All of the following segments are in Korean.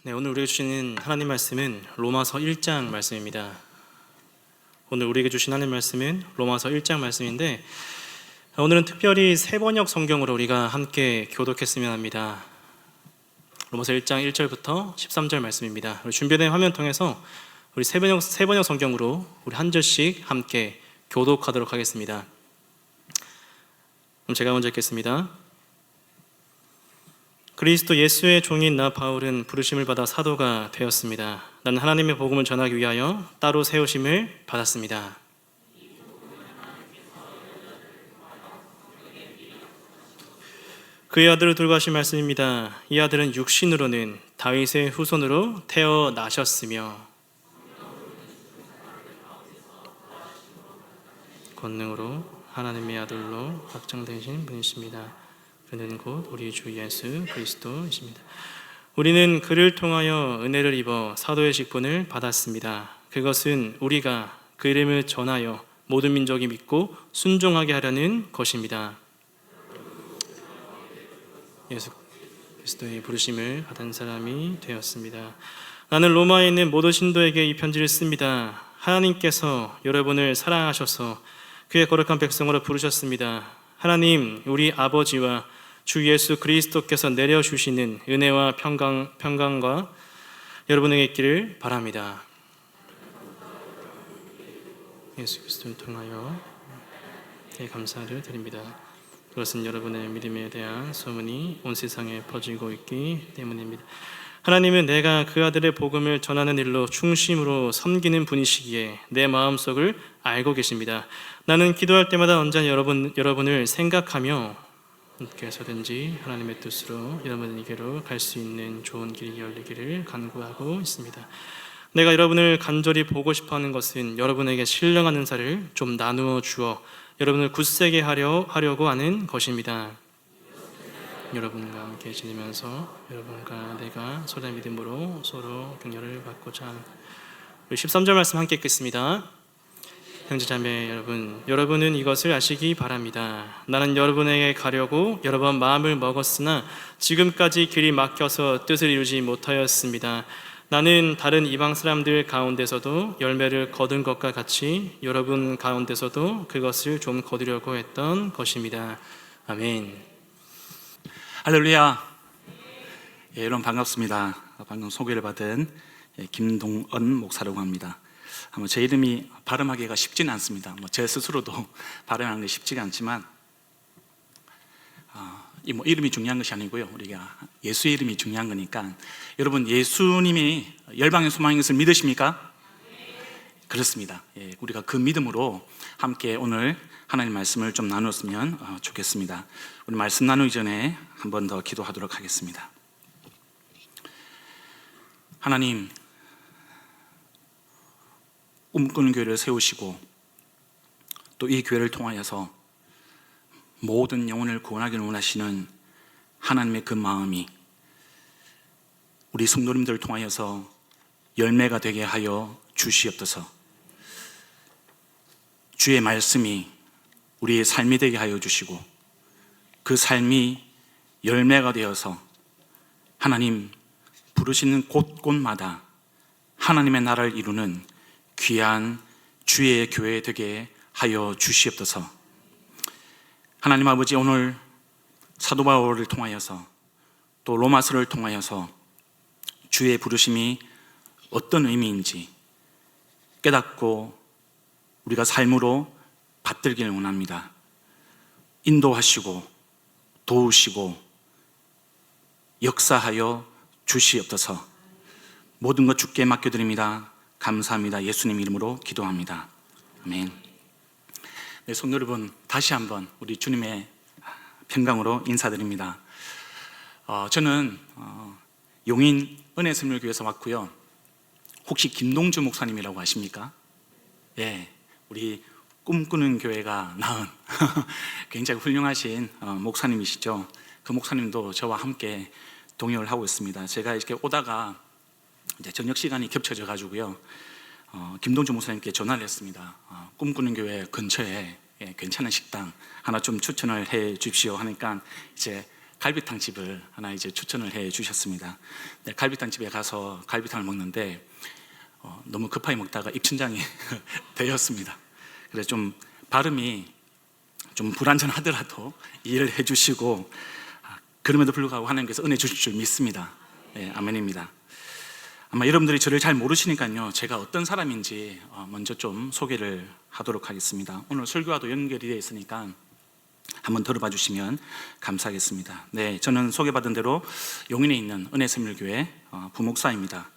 네, 오늘 우리에게 주시는 하나님 말씀은 로마서 1장 말씀입니다. 오늘 우리에게 주신 하나님 말씀은 로마서 1장 말씀인데, 오늘은 특별히 세번역 성경으로 우리가 함께 교독했으면 합니다. 로마서 1장 1절부터 13절 말씀입니다. 우리 준비된 화면 통해서 우리 세번역 성경으로 우리 한 절씩 함께 교독하도록 하겠습니다. 그럼 제가 먼저 읽겠습니다. 그리스도 예수의 종인 나 바울은 부르심을 받아 사도가 되었습니다. 나는 하나님의 복음을 전하기 위하여 따로 세우심을 받았습니다. 그의 아들을 들고 하신 말씀입니다. 이 아들은 육신으로는 다윗의 후손으로 태어나셨으며 권능으로 하나님의 아들로 확정되신 분이십니다. 그는 곧 우리 주 예수 그리스도이십니다. 우리는 그를 통하여 은혜를 입어 사도의 직분을 받았습니다. 그것은 우리가 그 이름을 전하여 모든 민족이 믿고 순종하게 하려는 것입니다. 예수 그리스도의 부르심을 받은 사람이 되었습니다. 나는 로마에 있는 모든 신도에게 이 편지를 씁니다. 하나님께서 여러분을 사랑하셔서 그의 거룩한 백성으로 부르셨습니다. 하나님 우리 아버지와 주 예수 그리스도께서 내려주시는 은혜와 평강과 여러분에게 있기를 바랍니다. 예수 그리스도를 통하여 감사를 드립니다. 그것은 여러분의 믿음에 대한 소문이 온 세상에 퍼지고 있기 때문입니다. 하나님은 내가 그 아들의 복음을 전하는 일로 중심으로 섬기는 분이시기에 내 마음속을 알고 계십니다. 나는 기도할 때마다 언제나 여러분을 생각하며 어디서든지 하나님의 뜻으로 여러분에게로 갈 수 있는 좋은 길이 열리기를 간구하고 있습니다. 내가 여러분을 간절히 보고 싶어하는 것은 여러분에게 신령한 은사를 좀 나누어 주어 여러분을 굳세게 하려고 하는 것입니다. 여러분과 함께 지내면서 여러분과 내가 서로의 믿음으로 서로 격려를 받고자 합니다. 13절 말씀 함께 읽겠습니다. 형제자매 여러분은 이것을 아시기 바랍니다. 나는 여러분에게 가려고 여러 번 마음을 먹었으나 지금까지 길이 막혀서 뜻을 이루지 못하였습니다. 나는 다른 이방 사람들 가운데서도 열매를 거둔 것과 같이 여러분 가운데서도 그것을 좀 거두려고 했던 것입니다. 아멘. 할렐루야. 여러분 반갑습니다. 방금 소개를 받은 김동은 목사라고 합니다. 제 이름이 발음하기가 쉽지는 않습니다. 제 스스로도 발음하는 게 쉽지가 않지만 이름이 중요한 것이 아니고요. 우리가 예수의 이름이 중요한 거니까. 여러분 예수님이 열방의 소망인 것을 믿으십니까? 그렇습니다. 우리가 그 믿음으로 함께 오늘 하나님 말씀을 좀 나눴으면 좋겠습니다. 우리 말씀 나누기 전에 한 번 더 기도하도록 하겠습니다. 하나님, 꿈꾸는 교회를 세우시고 또 이 교회를 통하여서 모든 영혼을 구원하기를 원하시는 하나님의 그 마음이 우리 성도님들을 통하여서 열매가 되게 하여 주시옵소서. 주의 말씀이 우리의 삶이 되게 하여 주시고 그 삶이 열매가 되어서 하나님 부르시는 곳곳마다 하나님의 나라를 이루는 귀한 주의 교회 되게 하여 주시옵소서. 하나님 아버지, 오늘 사도 바울을 통하여서 또 로마서를 통하여서 주의 부르심이 어떤 의미인지 깨닫고 우리가 삶으로 받들기를 원합니다. 인도하시고 도우시고 역사하여 주시옵소서. 모든 것 주께 맡겨드립니다. 감사합니다. 예수님 이름으로 기도합니다. 아멘. 네, 성도 여러분, 다시 한번 우리 주님의 평강으로 인사드립니다. 저는 용인 은혜샘물교회에서 왔고요. 혹시 김동주 목사님이라고 아십니까? 예, 우리 꿈꾸는 교회가 낳은 굉장히 훌륭하신 목사님이시죠. 그 목사님도 저와 함께 동역을 하고 있습니다. 제가 이렇게 오다가 이제 저녁 시간이 겹쳐져 가지고요, 김동주 목사님께 전화를 했습니다. 꿈꾸는 교회 근처에 괜찮은 식당 하나 좀 추천을 해 주십시오 하니까 이제 갈비탕 집을 하나 이제 추천을 해 주셨습니다. 네, 갈비탕 집에 가서 갈비탕을 먹는데 너무 급하게 먹다가 입천장이 되었습니다. 그래서 좀 발음이 좀 불완전하더라도 이해를 해주시고 그럼에도 불구하고 하나님께서 은혜 주실 줄 믿습니다. 네, 아멘입니다. 아마 여러분들이 저를 잘 모르시니까요, 제가 어떤 사람인지 먼저 좀 소개를 하도록 하겠습니다. 오늘 설교와도 연결이 되어 있으니까 한번 들어봐 주시면 감사하겠습니다. 네, 저는 소개받은 대로 용인에 있는 은혜샘일교회 부목사입니다.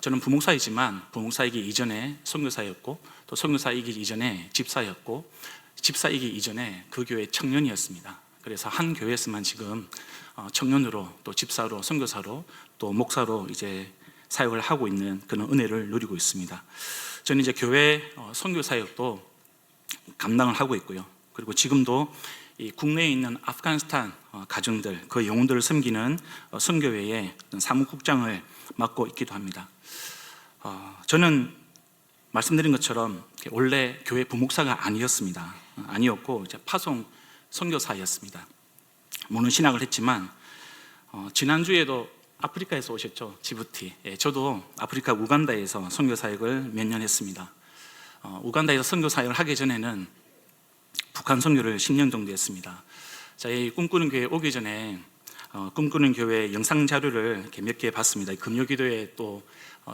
저는 부목사이지만 부목사이기 이전에 선교사였고, 또 선교사이기 이전에 집사였고, 집사이기 이전에 그 교회 청년이었습니다. 그래서 한 교회에서만 지금 청년으로, 또 집사로, 선교사로, 또 목사로 이제 사역을 하고 있는 그런 은혜를 누리고 있습니다. 저는 이제 교회 선교 사역도 감당을 하고 있고요. 그리고 지금도 이 국내에 있는 아프가니스탄 가정들, 그 영혼들을 섬기는 선교회의 사무국장을 맡고 있기도 합니다. 저는 말씀드린 것처럼 원래 교회 부목사가 아니었고 이제 파송 선교사였습니다. 물론 신학을 했지만 지난주에도 아프리카에서 오셨죠, 지부티. 저도 아프리카 우간다에서 선교 사역을 몇 년 했습니다. 우간다에서 선교 사역을 하기 전에는 북한 선교를 10년 정도 했습니다. 자, 이 꿈꾸는 교회 오기 전에 꿈꾸는 교회 영상 자료를 이렇게 몇 개 봤습니다. 금요기도에 또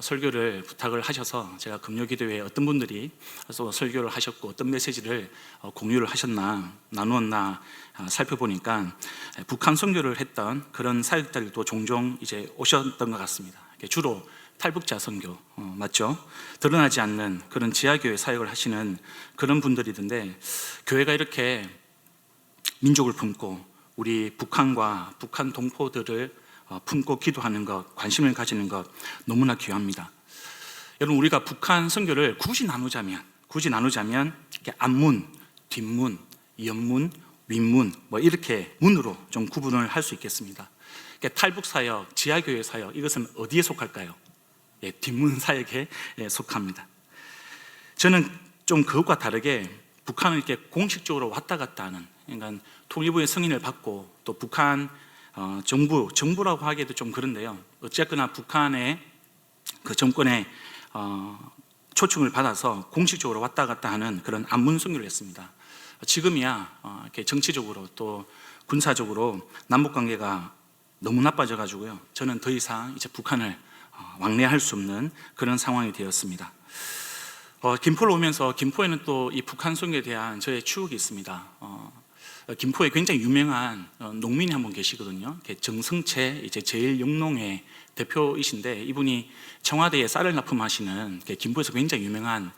설교를 부탁을 하셔서 제가 금요기도에 어떤 분들이 또 설교를 하셨고 어떤 메시지를 공유를 하셨나 나누었나 살펴보니까 북한 선교를 했던 그런 사역자들도 종종 이제 오셨던 것 같습니다. 주로 탈북자 선교, 맞죠? 드러나지 않는 그런 지하교회 사역을 하시는 그런 분들이던데, 교회가 이렇게 민족을 품고 우리 북한과 북한 동포들을 품고 기도하는 것, 관심을 가지는 것 너무나 귀합니다. 여러분, 우리가 북한 선교를 굳이 나누자면 이렇게 앞문, 뒷문, 옆문, 윗문 뭐 이렇게 문으로 좀 구분을 할 수 있겠습니다. 탈북 사역, 지하교회 사역, 이것은 어디에 속할까요? 뒷문 사역에 속합니다. 저는 좀 그것과 다르게 북한을 이렇게 공식적으로 왔다 갔다 하는, 그러니까 통일부의 승인을 받고 또 북한 정부라고 하기에도 좀 그런데요, 어쨌거나 북한의 그 정권의 초청을 받아서 공식적으로 왔다 갔다 하는 그런 안문 선교를 했습니다. 지금이야 이렇게 정치적으로 또 군사적으로 남북 관계가 너무 나빠져 가지고요, 저는 더 이상 이제 북한을 왕래할 수 없는 그런 상황이 되었습니다. 김포를 오면서 김포에는 또 이 북한 선교에 대한 저의 추억이 있습니다. 김포에 굉장히 유명한 농민이 한 분 계시거든요. 정승채 이제 제일영농의 대표이신데, 이분이 청와대에 쌀을 납품하시는 김포에서 굉장히 유명한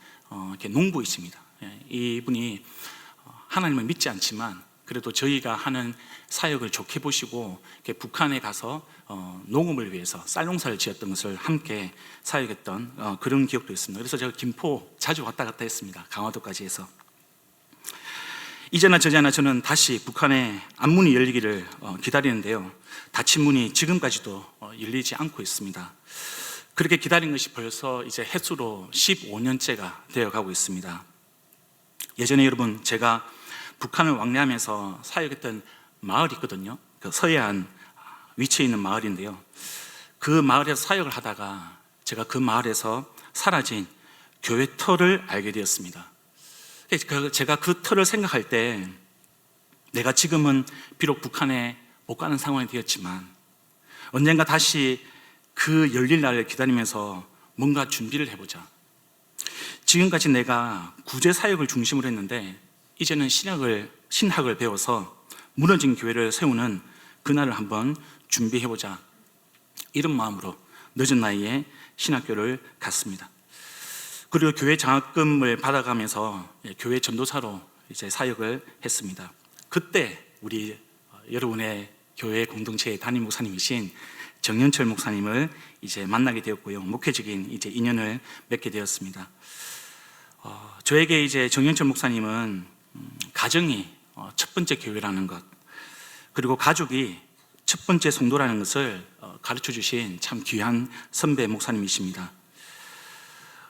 농부이십니다. 이분이 하나님을 믿지 않지만 그래도 저희가 하는 사역을 좋게 보시고 북한에 가서 농업을 위해서 쌀 농사를 지었던 것을 함께 사역했던 그런 기억도 있습니다. 그래서 제가 김포 자주 왔다 갔다 했습니다. 강화도까지 해서. 이제나 저제나 저는 다시 북한의 안문이 열리기를 기다리는데요, 닫힌 문이 지금까지도 열리지 않고 있습니다. 그렇게 기다린 것이 벌써 이제 횟수로 15년째가 되어가고 있습니다. 예전에 여러분, 제가 북한을 왕래하면서 사역했던 마을이 있거든요. 그 서해안 위치에 있는 마을인데요, 그 마을에서 사역을 하다가 제가 그 마을에서 사라진 교회 터를 알게 되었습니다. 제가 그 터를 생각할 때, 내가 지금은 비록 북한에 못 가는 상황이 되었지만 언젠가 다시 그 열릴 날을 기다리면서 뭔가 준비를 해보자. 지금까지 내가 구제 사역을 중심으로 했는데 이제는 신학을 배워서 무너진 교회를 세우는 그날을 한번 준비해보자, 이런 마음으로 늦은 나이에 신학교를 갔습니다. 그리고 교회 장학금을 받아가면서 교회 전도사로 이제 사역을 했습니다. 그때 우리 여러분의 교회 공동체의 담임 목사님이신 정연철 목사님을 이제 만나게 되었고요, 목회적인 이제 인연을 맺게 되었습니다. 저에게 이제 정연철 목사님은 가정이 첫 번째 교회라는 것, 그리고 가족이 첫 번째 성도라는 것을 가르쳐 주신 참 귀한 선배 목사님이십니다.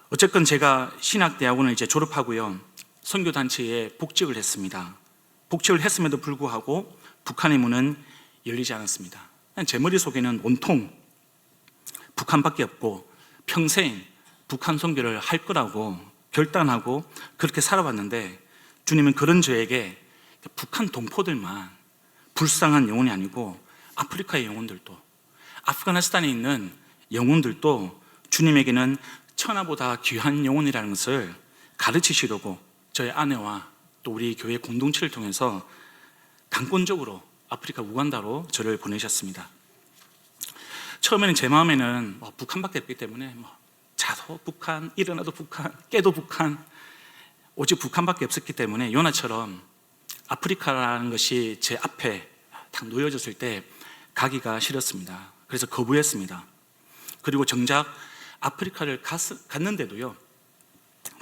어쨌건 제가 신학대학원을 이제 졸업하고요, 선교단체에 복직을 했습니다. 복직을 했음에도 불구하고 북한의 문은 열리지 않았습니다. 제 머릿속에는 온통 북한밖에 없고 평생 북한 선교를 할 거라고 결단하고 그렇게 살아왔는데, 주님은 그런 저에게 북한 동포들만 불쌍한 영혼이 아니고 아프리카의 영혼들도, 아프가니스탄에 있는 영혼들도 주님에게는 천하보다 귀한 영혼이라는 것을 가르치시려고 저희 아내와 또 우리 교회 공동체를 통해서 강권적으로 아프리카 우간다로 저를 보내셨습니다. 처음에는 제 마음에는 북한밖에 없기 때문에 자도 북한, 일어나도 북한, 깨도 북한, 오직 북한밖에 없었기 때문에 요나처럼 아프리카라는 것이 제 앞에 딱 놓여졌을 때 가기가 싫었습니다. 그래서 거부했습니다. 그리고 정작 아프리카를 갔는데도요,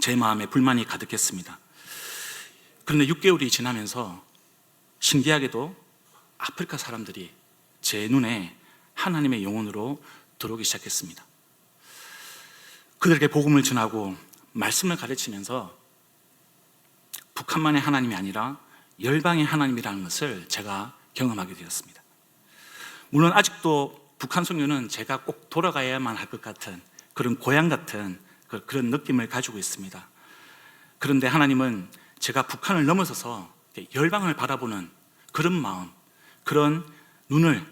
제 마음에 불만이 가득했습니다. 그런데 6개월이 지나면서 신기하게도 아프리카 사람들이 제 눈에 하나님의 영혼으로 들어오기 시작했습니다. 그들에게 복음을 전하고 말씀을 가르치면서 북한만의 하나님이 아니라 열방의 하나님이라는 것을 제가 경험하게 되었습니다. 물론 아직도 북한 선교는 제가 꼭 돌아가야만 할 것 같은 그런 고향 같은 그런 느낌을 가지고 있습니다. 그런데 하나님은 제가 북한을 넘어서서 열방을 바라보는 그런 마음, 그런 눈을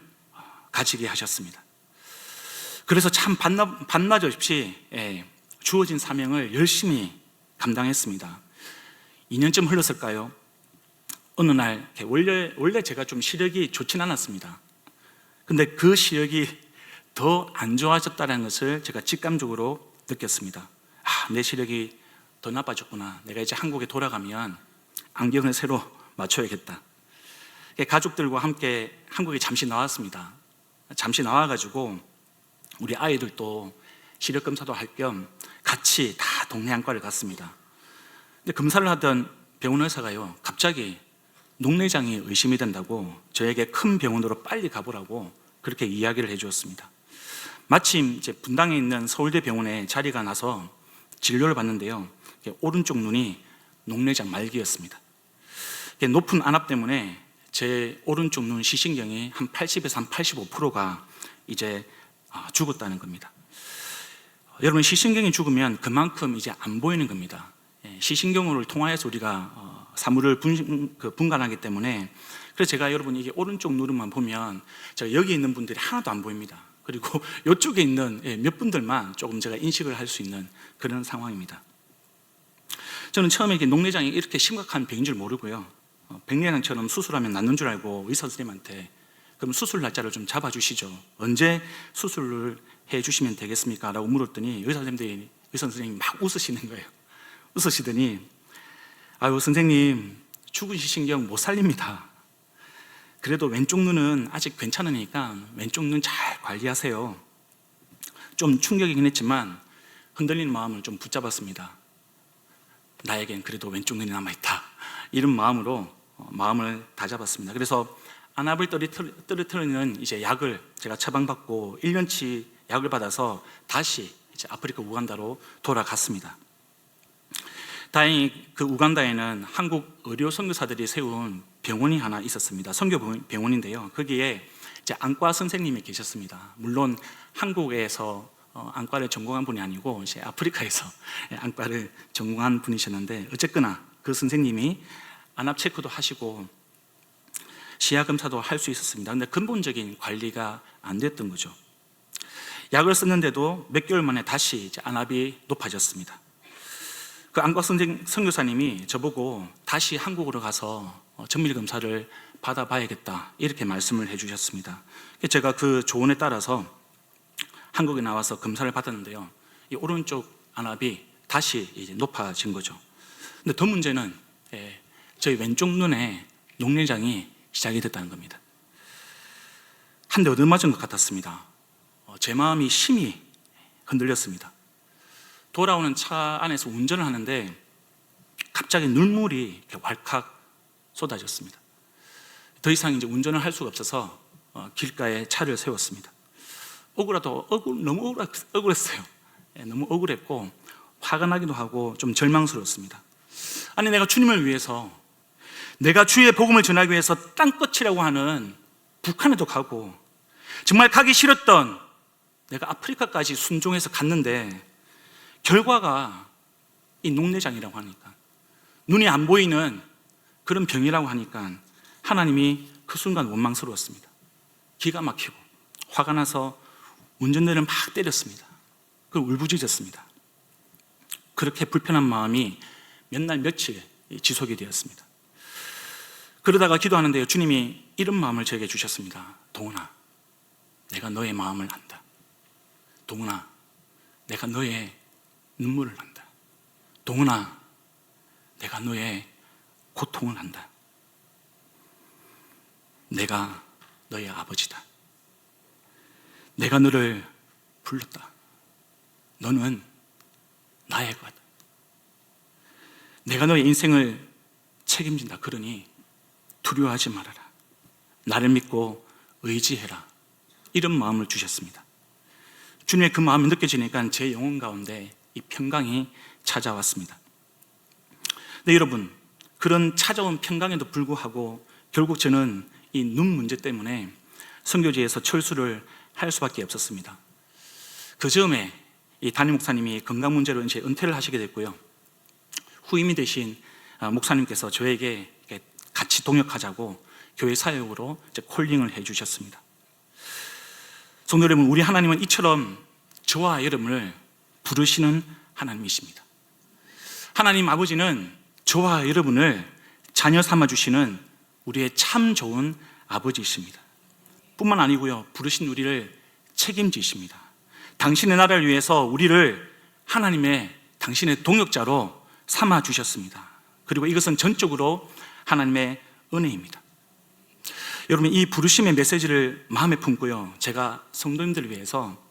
가지게 하셨습니다. 그래서 참 반나절 없이 주어진 사명을 열심히 감당했습니다. 2년쯤 흘렀을까요? 어느 날 원래 제가 좀 시력이 좋진 않았습니다. 근데 그 시력이 더 안 좋아졌다는 것을 제가 직감적으로 느꼈습니다. 내 시력이 더 나빠졌구나. 내가 이제 한국에 돌아가면 안경을 새로 맞춰야겠다. 가족들과 함께 한국에 잠시 나왔습니다. 잠시 나와가지고 우리 아이들도 시력 검사도 할 겸 같이 다 동네 안과를 갔습니다. 근데 검사를 하던 병원 의사가요, 갑자기 녹내장이 의심이 된다고 저에게 큰 병원으로 빨리 가보라고 그렇게 이야기를 해주었습니다. 마침 이제 분당에 있는 서울대 병원에 자리가 나서 진료를 받는데요, 오른쪽 눈이 녹내장 말기였습니다. 높은 안압 때문에 제 오른쪽 눈 시신경이 한 80에서 한 85%가 이제 죽었다는 겁니다. 여러분, 시신경이 죽으면 그만큼 이제 안 보이는 겁니다. 시신경을 통하여서 우리가 사물을 분간하기 때문에, 그래서 제가 여러분 이게 오른쪽 눈만 보면 제가 여기 있는 분들이 하나도 안 보입니다. 그리고 이쪽에 있는 몇 분들만 조금 제가 인식을 할 수 있는 그런 상황입니다. 저는 처음에 녹내장이 이렇게 심각한 병인 줄 모르고요, 백내장처럼 수술하면 낫는 줄 알고 의사 선생님한테 그럼 수술 날짜를 좀 잡아주시죠, 언제 수술을 해주시면 되겠습니까? 라고 물었더니 의사 선생님이 막 웃으시는 거예요. 웃으시더니 아유 선생님, 죽은 시신경 못 살립니다. 그래도 왼쪽 눈은 아직 괜찮으니까 왼쪽 눈 잘 관리하세요. 좀 충격이긴 했지만 흔들리는 마음을 좀 붙잡았습니다. 나에겐 그래도 왼쪽 눈이 남아있다, 이런 마음으로 마음을 다잡았습니다. 그래서 안압을 떨어뜨리는 이제 약을 제가 처방받고 1년치 약을 받아서 다시 이제 아프리카 우간다로 돌아갔습니다. 다행히 그 우간다에는 한국 의료 선교사들이 세운 병원이 하나 있었습니다. 선교 병원인데요, 거기에 이제 안과 선생님이 계셨습니다. 물론 한국에서 안과를 전공한 분이 아니고 이제 아프리카에서 안과를 전공한 분이셨는데, 어쨌거나 그 선생님이 안압 체크도 하시고 시야 검사도 할 수 있었습니다. 근데 근본적인 관리가 안 됐던 거죠. 약을 썼는데도 몇 개월 만에 다시 이제 안압이 높아졌습니다. 그 안과 선교사님이 저보고 다시 한국으로 가서 정밀 검사를 받아봐야겠다, 이렇게 말씀을 해주셨습니다. 제가 그 조언에 따라서 한국에 나와서 검사를 받았는데요, 이 오른쪽 안압이 다시 이제 높아진 거죠. 근데 더 문제는 저희 왼쪽 눈에 녹내장이 시작이 됐다는 겁니다. 한 대 얻어맞은 것 같았습니다. 제 마음이 심히 흔들렸습니다. 돌아오는 차 안에서 운전을 하는데 갑자기 눈물이 이렇게 왈칵 쏟아졌습니다. 더 이상 이제 운전을 할 수가 없어서 길가에 차를 세웠습니다. 너무 억울했어요. 너무 억울했고 화가 나기도 하고 좀 절망스러웠습니다. 아니, 내가 주님을 위해서, 내가 주의 복음을 전하기 위해서 땅끝이라고 하는 북한에도 가고 정말 가기 싫었던 내가 아프리카까지 순종해서 갔는데 결과가 이 녹내장이라고 하니까, 눈이 안 보이는 그런 병이라고 하니까 하나님이 그 순간 원망스러웠습니다. 기가 막히고 화가 나서 운전대를 막 때렸습니다. 그걸 울부짖었습니다. 그렇게 불편한 마음이 몇 날 며칠 지속이 되었습니다. 그러다가 기도하는데요, 주님이 이런 마음을 저에게 주셨습니다. 동훈아, 내가 너의 마음을 안다. 동훈아, 내가 너의 눈물을 안다. 동훈아, 내가 너의 고통을 안다. 내가 너의 아버지다. 내가 너를 불렀다. 너는 나의 것. 내가 너의 인생을 책임진다. 그러니 두려워하지 말아라. 나를 믿고 의지해라. 이런 마음을 주셨습니다. 주님의 그 마음이 느껴지니까 제 영혼 가운데 이 평강이 찾아왔습니다. 네, 여러분, 그런 찾아온 평강에도 불구하고 결국 저는 이 눈 문제 때문에 선교지에서 철수를 할 수밖에 없었습니다. 그 즈음에 이 담임 목사님이 건강 문제로 이제 은퇴를 하시게 됐고요. 후임이 되신 목사님께서 저에게 같이 동역하자고 교회 사역으로 이제 콜링을 해 주셨습니다. 성도 여러분, 우리 하나님은 이처럼 저와 여러분을 부르시는 하나님이십니다. 하나님 아버지는 저와 여러분을 자녀 삼아 주시는 우리의 참 좋은 아버지이십니다. 뿐만 아니고요, 부르신 우리를 책임지십니다. 당신의 나라를 위해서 우리를 하나님의 당신의 동역자로 삼아 주셨습니다. 그리고 이것은 전적으로 하나님의 은혜입니다. 여러분, 이 부르심의 메시지를 마음에 품고요, 제가 성도님들을 위해서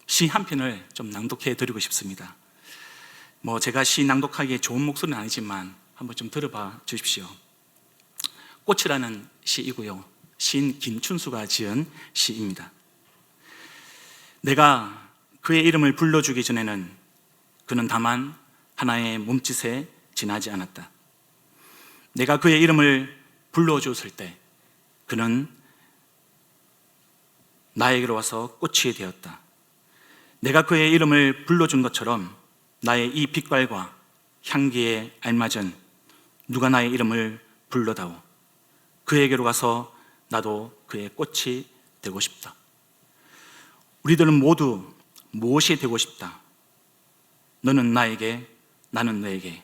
시 한 편을 좀 낭독해 드리고 싶습니다. 제가 시 낭독하기에 좋은 목소리는 아니지만 한번 좀 들어봐 주십시오. 꽃이라는 시이고요, 시인 김춘수가 지은 시입니다. 내가 그의 이름을 불러주기 전에는 그는 다만 하나의 몸짓에 지나지 않았다. 내가 그의 이름을 불러줬을 때 그는 나에게로 와서 꽃이 되었다. 내가 그의 이름을 불러준 것처럼 나의 이 빛깔과 향기에 알맞은 누가 나의 이름을 불러다오. 그에게로 가서 나도 그의 꽃이 되고 싶다. 우리들은 모두 무엇이 되고 싶다. 너는 나에게, 나는 너에게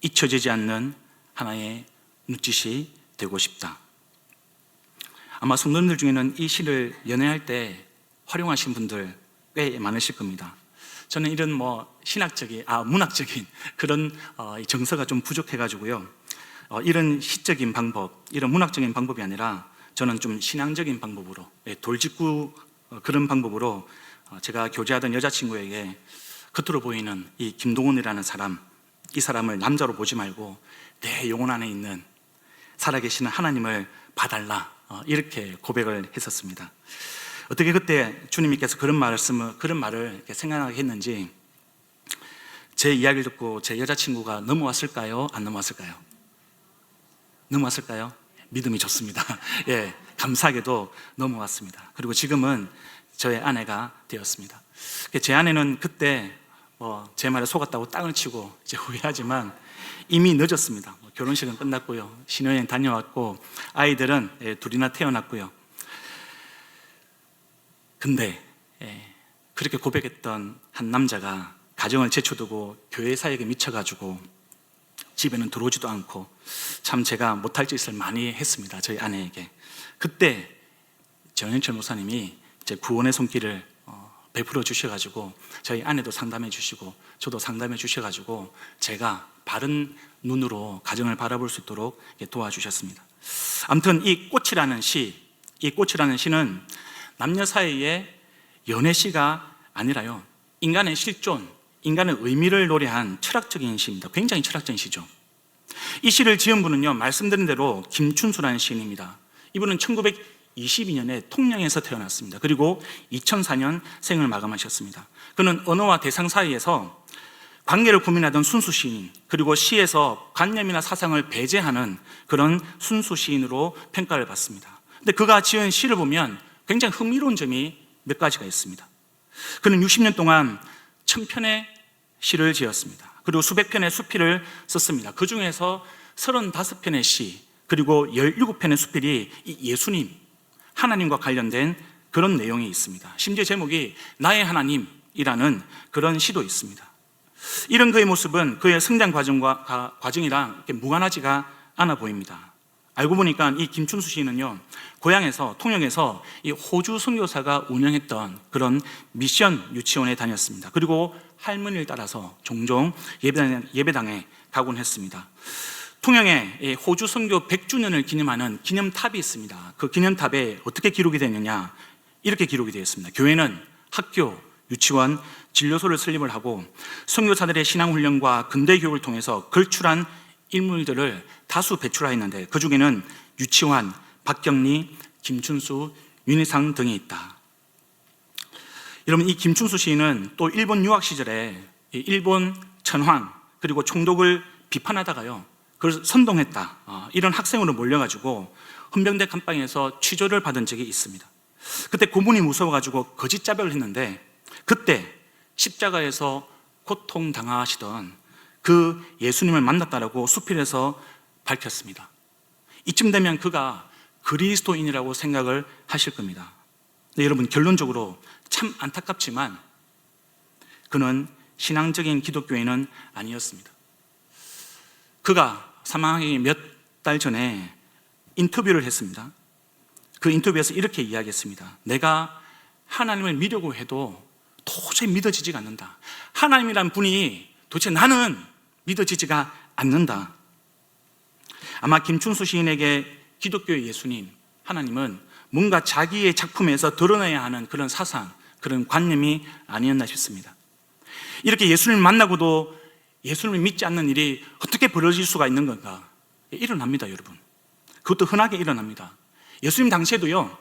잊혀지지 않는 하나의 눈짓이 되고 싶다. 아마 성도님들 중에는 이 시를 연애할 때 활용하신 분들 꽤 많으실 겁니다. 저는 이런 문학적인 그런 정서가 좀 부족해가지고요, 이런 시적인 방법, 이런 문학적인 방법이 아니라 저는 좀 신앙적인 방법으로, 돌직구 그런 방법으로 제가 교제하던 여자친구에게 겉으로 보이는 이 김동훈이라는 사람, 이 사람을 남자로 보지 말고 내 영혼 안에 있는 살아계시는 하나님을 봐달라, 이렇게 고백을 했었습니다. 어떻게 그때 주님께서 그런 말을 이렇게 생각하게 했는지, 제 이야기를 듣고 제 여자친구가 넘어왔을까요? 안 넘어왔을까요? 넘어왔을까요? 믿음이 좋습니다. 예, 감사하게도 넘어왔습니다. 그리고 지금은 저의 아내가 되었습니다. 제 아내는 그때 제 말에 속았다고 땅을 치고 이제 후회하지만 이미 늦었습니다. 결혼식은 끝났고요, 신혼여행 다녀왔고 아이들은 둘이나 태어났고요. 근데 그렇게 고백했던 한 남자가 가정을 제쳐두고 교회 사역에 미쳐가지고 집에는 들어오지도 않고, 참 제가 못할 짓을 많이 했습니다, 저희 아내에게. 그때 정현철 목사님이 이제 구원의 손길을 베풀어 주셔가지고 저희 아내도 상담해 주시고 저도 상담해 주셔가지고 제가 바른 눈으로 가정을 바라볼 수 있도록 도와주셨습니다. 아무튼 이 꽃이라는 시는 남녀 사이의 연애시가 아니라요, 인간의 실존, 인간의 의미를 노래한 철학적인 시입니다. 굉장히 철학적인 시죠. 이 시를 지은 분은요, 말씀드린 대로 김춘수라는 시인입니다. 이분은 1922년에 통영에서 태어났습니다. 그리고 2004년 생을 마감하셨습니다. 그는 언어와 대상 사이에서 관계를 고민하던 순수 시인, 그리고 시에서 관념이나 사상을 배제하는 그런 순수 시인으로 평가를 받습니다. 근데 그가 지은 시를 보면 굉장히 흥미로운 점이 몇 가지가 있습니다. 그는 60년 동안 1000편의 시를 지었습니다. 그리고 수백 편의 수필을 썼습니다. 그 중에서 35편의 시, 그리고 17편의 수필이 예수님, 하나님과 관련된 그런 내용이 있습니다. 심지어 제목이 나의 하나님이라는 그런 시도 있습니다. 이런 그의 모습은 그의 성장 과정이랑 이렇게 무관하지가 않아 보입니다. 알고 보니까 이 김춘수 시인은요, 고향에서, 통영에서 이 호주 선교사가 운영했던 그런 미션 유치원에 다녔습니다. 그리고 할머니를 따라서 종종 예배당에 가곤 했습니다. 통영에 호주 선교 100주년을 기념하는 기념탑이 있습니다. 그 기념탑에 어떻게 기록이 되느냐, 이렇게 기록이 되어 있습니다. 교회는 학교, 유치원, 진료소를 설립을 하고 선교사들의 신앙훈련과 근대교육을 통해서 걸출한 인물들을 다수 배출하였는데 그 중에는 유치환, 박경리, 김춘수, 윤희상 등이 있다. 여러분, 이 김춘수 시인은 또 일본 유학 시절에 일본 천황 그리고 총독을 비판하다가요, 그걸 선동했다, 이런 학생으로 몰려가지고 헌병대 감방에서 취조를 받은 적이 있습니다. 그때 고문이 무서워가지고 거짓 자백을 했는데 그때 십자가에서 고통당하시던 그 예수님을 만났다라고 수필에서 밝혔습니다. 이쯤 되면 그가 그리스도인이라고 생각을 하실 겁니다. 네, 여러분, 결론적으로 참 안타깝지만 그는 신앙적인 기독교인은 아니었습니다. 그가 사망하기 몇 달 전에 인터뷰를 했습니다. 그 인터뷰에서 이렇게 이야기했습니다. 내가 하나님을 믿으려고 해도 도저히 믿어지지가 않는다. 하나님이란 분이 도대체 나는 믿어지지가 않는다. 아마 김춘수 시인에게 기독교의 예수님, 하나님은 뭔가 자기의 작품에서 드러내야 하는 그런 사상, 그런 관념이 아니었나 싶습니다. 이렇게 예수님을 만나고도 예수님을 믿지 않는 일이 어떻게 벌어질 수가 있는 건가? 일어납니다, 여러분. 그것도 흔하게 일어납니다. 예수님 당시에도요,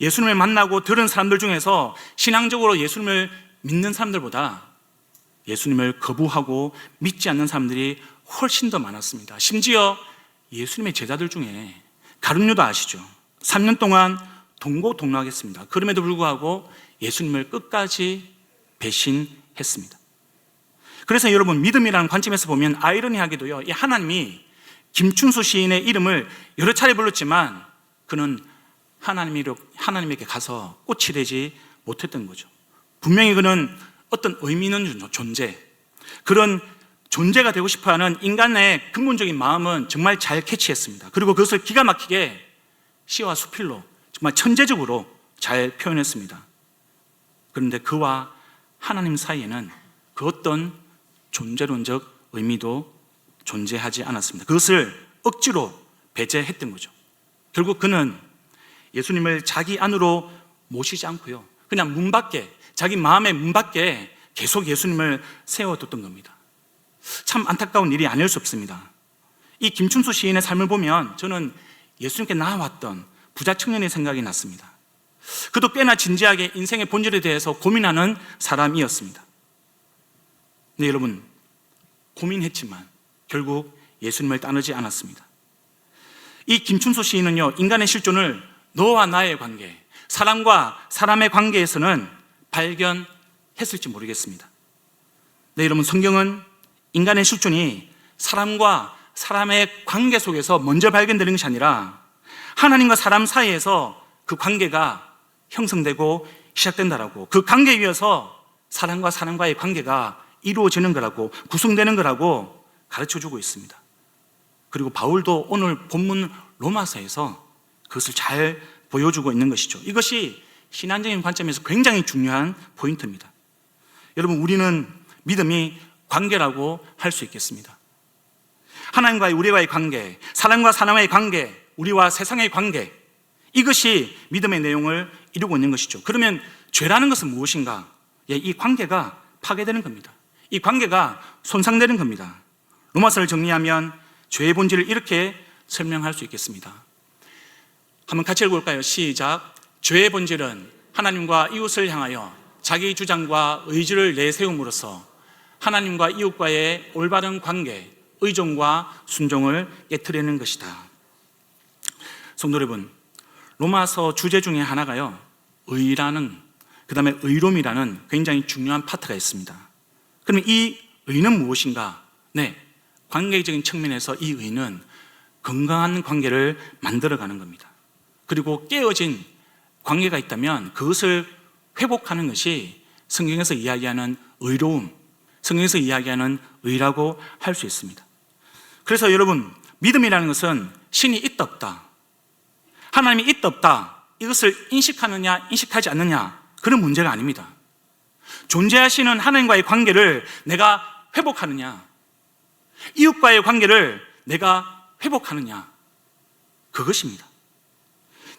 예수님을 만나고 들은 사람들 중에서 신앙적으로 예수님을 믿는 사람들보다 예수님을 거부하고 믿지 않는 사람들이 훨씬 더 많았습니다. 심지어 예수님의 제자들 중에 가룟유다 아시죠? 3년 동안 동고동락했습니다. 그럼에도 불구하고 예수님을 끝까지 배신했습니다. 그래서 여러분, 믿음이라는 관점에서 보면 아이러니하게도요, 이 하나님이 김춘수 시인의 이름을 여러 차례 불렀지만 그는 하나님에게 가서 꽃이 되지 못했던 거죠. 분명히 그는 어떤 의미 있는 존재, 그런 존재가 되고 싶어하는 인간의 근본적인 마음은 정말 잘 캐치했습니다. 그리고 그것을 기가 막히게 시와 수필로 정말 천재적으로 잘 표현했습니다. 그런데 그와 하나님 사이에는 그 어떤 존재론적 의미도 존재하지 않았습니다. 그것을 억지로 배제했던 거죠. 결국 그는 예수님을 자기 안으로 모시지 않고요, 그냥 문 밖에, 자기 마음의 문 밖에 계속 예수님을 세워뒀던 겁니다. 참 안타까운 일이 아닐 수 없습니다. 이 김춘수 시인의 삶을 보면 저는 예수님께 나아왔던 부자 청년의 생각이 났습니다. 그도 꽤나 진지하게 인생의 본질에 대해서 고민하는 사람이었습니다. 네, 여러분, 고민했지만 결국 예수님을 따르지 않았습니다. 이 김춘수 시인은요, 인간의 실존을 너와 나의 관계, 사람과 사람의 관계에서는 발견했을지 모르겠습니다. 네, 여러분, 성경은 인간의 실존이 사람과 사람의 관계 속에서 먼저 발견되는 것이 아니라 하나님과 사람 사이에서 그 관계가 형성되고 시작된다라고, 그 관계에 의해서 사람과 사람과의 관계가 이루어지는 거라고, 구성되는 거라고 가르쳐주고 있습니다. 그리고 바울도 오늘 본문 로마서에서 그것을 잘 보여주고 있는 것이죠. 이것이 신앙적인 관점에서 굉장히 중요한 포인트입니다. 여러분, 우리는 믿음이 관계라고 할 수 있겠습니다. 하나님과의 우리와의 관계, 사람과 사람과의 관계, 우리와 세상의 관계, 이것이 믿음의 내용을 이루고 있는 것이죠. 그러면 죄라는 것은 무엇인가? 이 관계가 파괴되는 겁니다. 이 관계가 손상되는 겁니다. 로마서를 정리하면 죄의 본질을 이렇게 설명할 수 있겠습니다. 한번 같이 읽어볼까요? 시작. 죄의 본질은 하나님과 이웃을 향하여 자기 주장과 의지를 내세움으로써 하나님과 이웃과의 올바른 관계, 의존과 순종을 깨트리는 것이다. 성도 여러분, 로마서 주제 중에 하나가요, 의라는, 그 다음에 의로움이라는 굉장히 중요한 파트가 있습니다. 그러면 이 의는 무엇인가? 네, 관계적인 측면에서 이 의는 건강한 관계를 만들어가는 겁니다. 그리고 깨어진 관계가 있다면 그것을 회복하는 것이 성경에서 이야기하는 의로움, 성경에서 이야기하는 의라고 할 수 있습니다. 그래서 여러분, 믿음이라는 것은 신이 있다 없다, 하나님이 있다 없다, 이것을 인식하느냐 인식하지 않느냐, 그런 문제가 아닙니다. 존재하시는 하나님과의 관계를 내가 회복하느냐, 이웃과의 관계를 내가 회복하느냐, 그것입니다.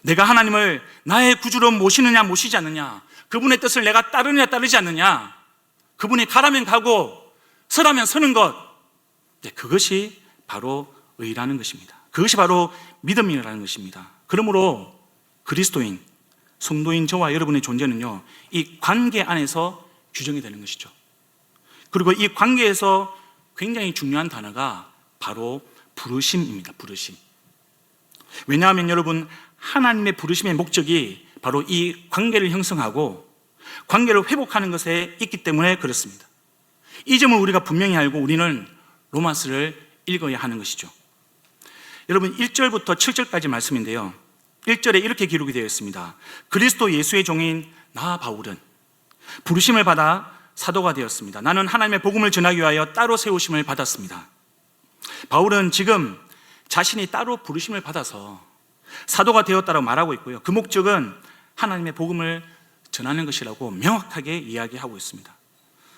내가 하나님을 나의 구주로 모시느냐 모시지 않느냐, 그분의 뜻을 내가 따르느냐 따르지 않느냐, 그분이 가라면 가고 서라면 서는 것, 그것이 바로 의라는 것입니다. 그것이 바로 믿음이라는 것입니다. 그러므로 그리스도인, 성도인 저와 여러분의 존재는요, 이 관계 안에서 규정이 되는 것이죠. 그리고 이 관계에서 굉장히 중요한 단어가 바로 부르심입니다. 부르심. 왜냐하면 여러분, 하나님의 부르심의 목적이 바로 이 관계를 형성하고 관계를 회복하는 것에 있기 때문에 그렇습니다. 이 점을 우리가 분명히 알고 우리는 로마서를 읽어야 하는 것이죠. 여러분, 1절부터 7절까지 말씀인데요, 1절에 이렇게 기록이 되어 있습니다. 그리스도 예수의 종인 나 바울은 부르심을 받아 사도가 되었습니다. 나는 하나님의 복음을 전하기 위하여 따로 세우심을 받았습니다. 바울은 지금 자신이 따로 부르심을 받아서 사도가 되었다고 말하고 있고요, 그 목적은 하나님의 복음을 전하는 것이라고 명확하게 이야기하고 있습니다.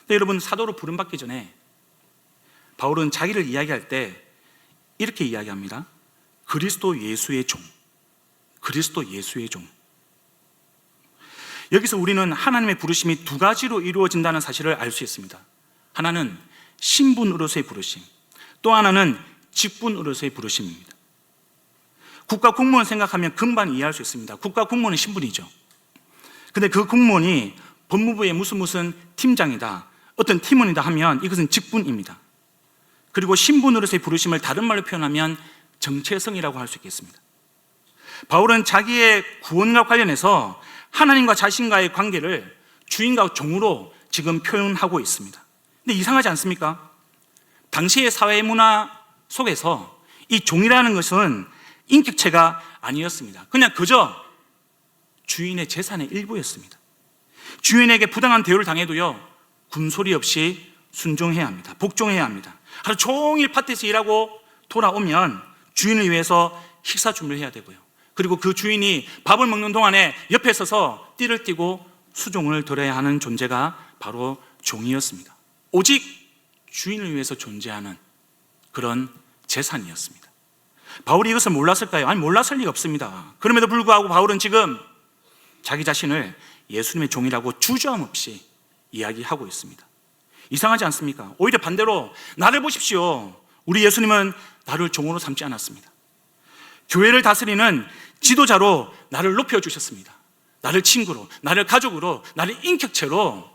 근데 여러분, 사도로 부름받기 전에 바울은 자기를 이야기할 때 이렇게 이야기합니다. 그리스도 예수의 종, 그리스도 예수의 종. 여기서 우리는 하나님의 부르심이 두 가지로 이루어진다는 사실을 알 수 있습니다. 하나는 신분으로서의 부르심, 또 하나는 직분으로서의 부르심입니다. 국가 공무원 생각하면 금방 이해할 수 있습니다. 국가 공무원은 신분이죠. 근데 그 공무원이 법무부의 무슨 팀장이다, 어떤 팀원이다 하면 이것은 직분입니다. 그리고 신분으로서의 부르심을 다른 말로 표현하면 정체성이라고 할 수 있겠습니다. 바울은 자기의 구원과 관련해서 하나님과 자신과의 관계를 주인과 종으로 지금 표현하고 있습니다. 근데 이상하지 않습니까? 당시의 사회 문화 속에서 이 종이라는 것은 인격체가 아니었습니다. 그냥 그저 주인의 재산의 일부였습니다. 주인에게 부당한 대우를 당해도요, 군소리 없이 순종해야 합니다. 복종해야 합니다. 하루 종일 밭에서 일하고 돌아오면 주인을 위해서 식사 준비를 해야 되고요, 그리고 그 주인이 밥을 먹는 동안에 옆에 서서 띠를 띠고 수종을 들어야 하는 존재가 바로 종이었습니다. 오직 주인을 위해서 존재하는 그런 재산이었습니다. 바울이 이것을 몰랐을까요? 아니, 몰랐을 리가 없습니다. 그럼에도 불구하고 바울은 지금 자기 자신을 예수님의 종이라고 주저함 없이 이야기하고 있습니다. 이상하지 않습니까? 오히려 반대로 나를 보십시오, 우리 예수님은 나를 종으로 삼지 않았습니다. 교회를 다스리는 지도자로 나를 높여주셨습니다. 나를 친구로, 나를 가족으로, 나를 인격체로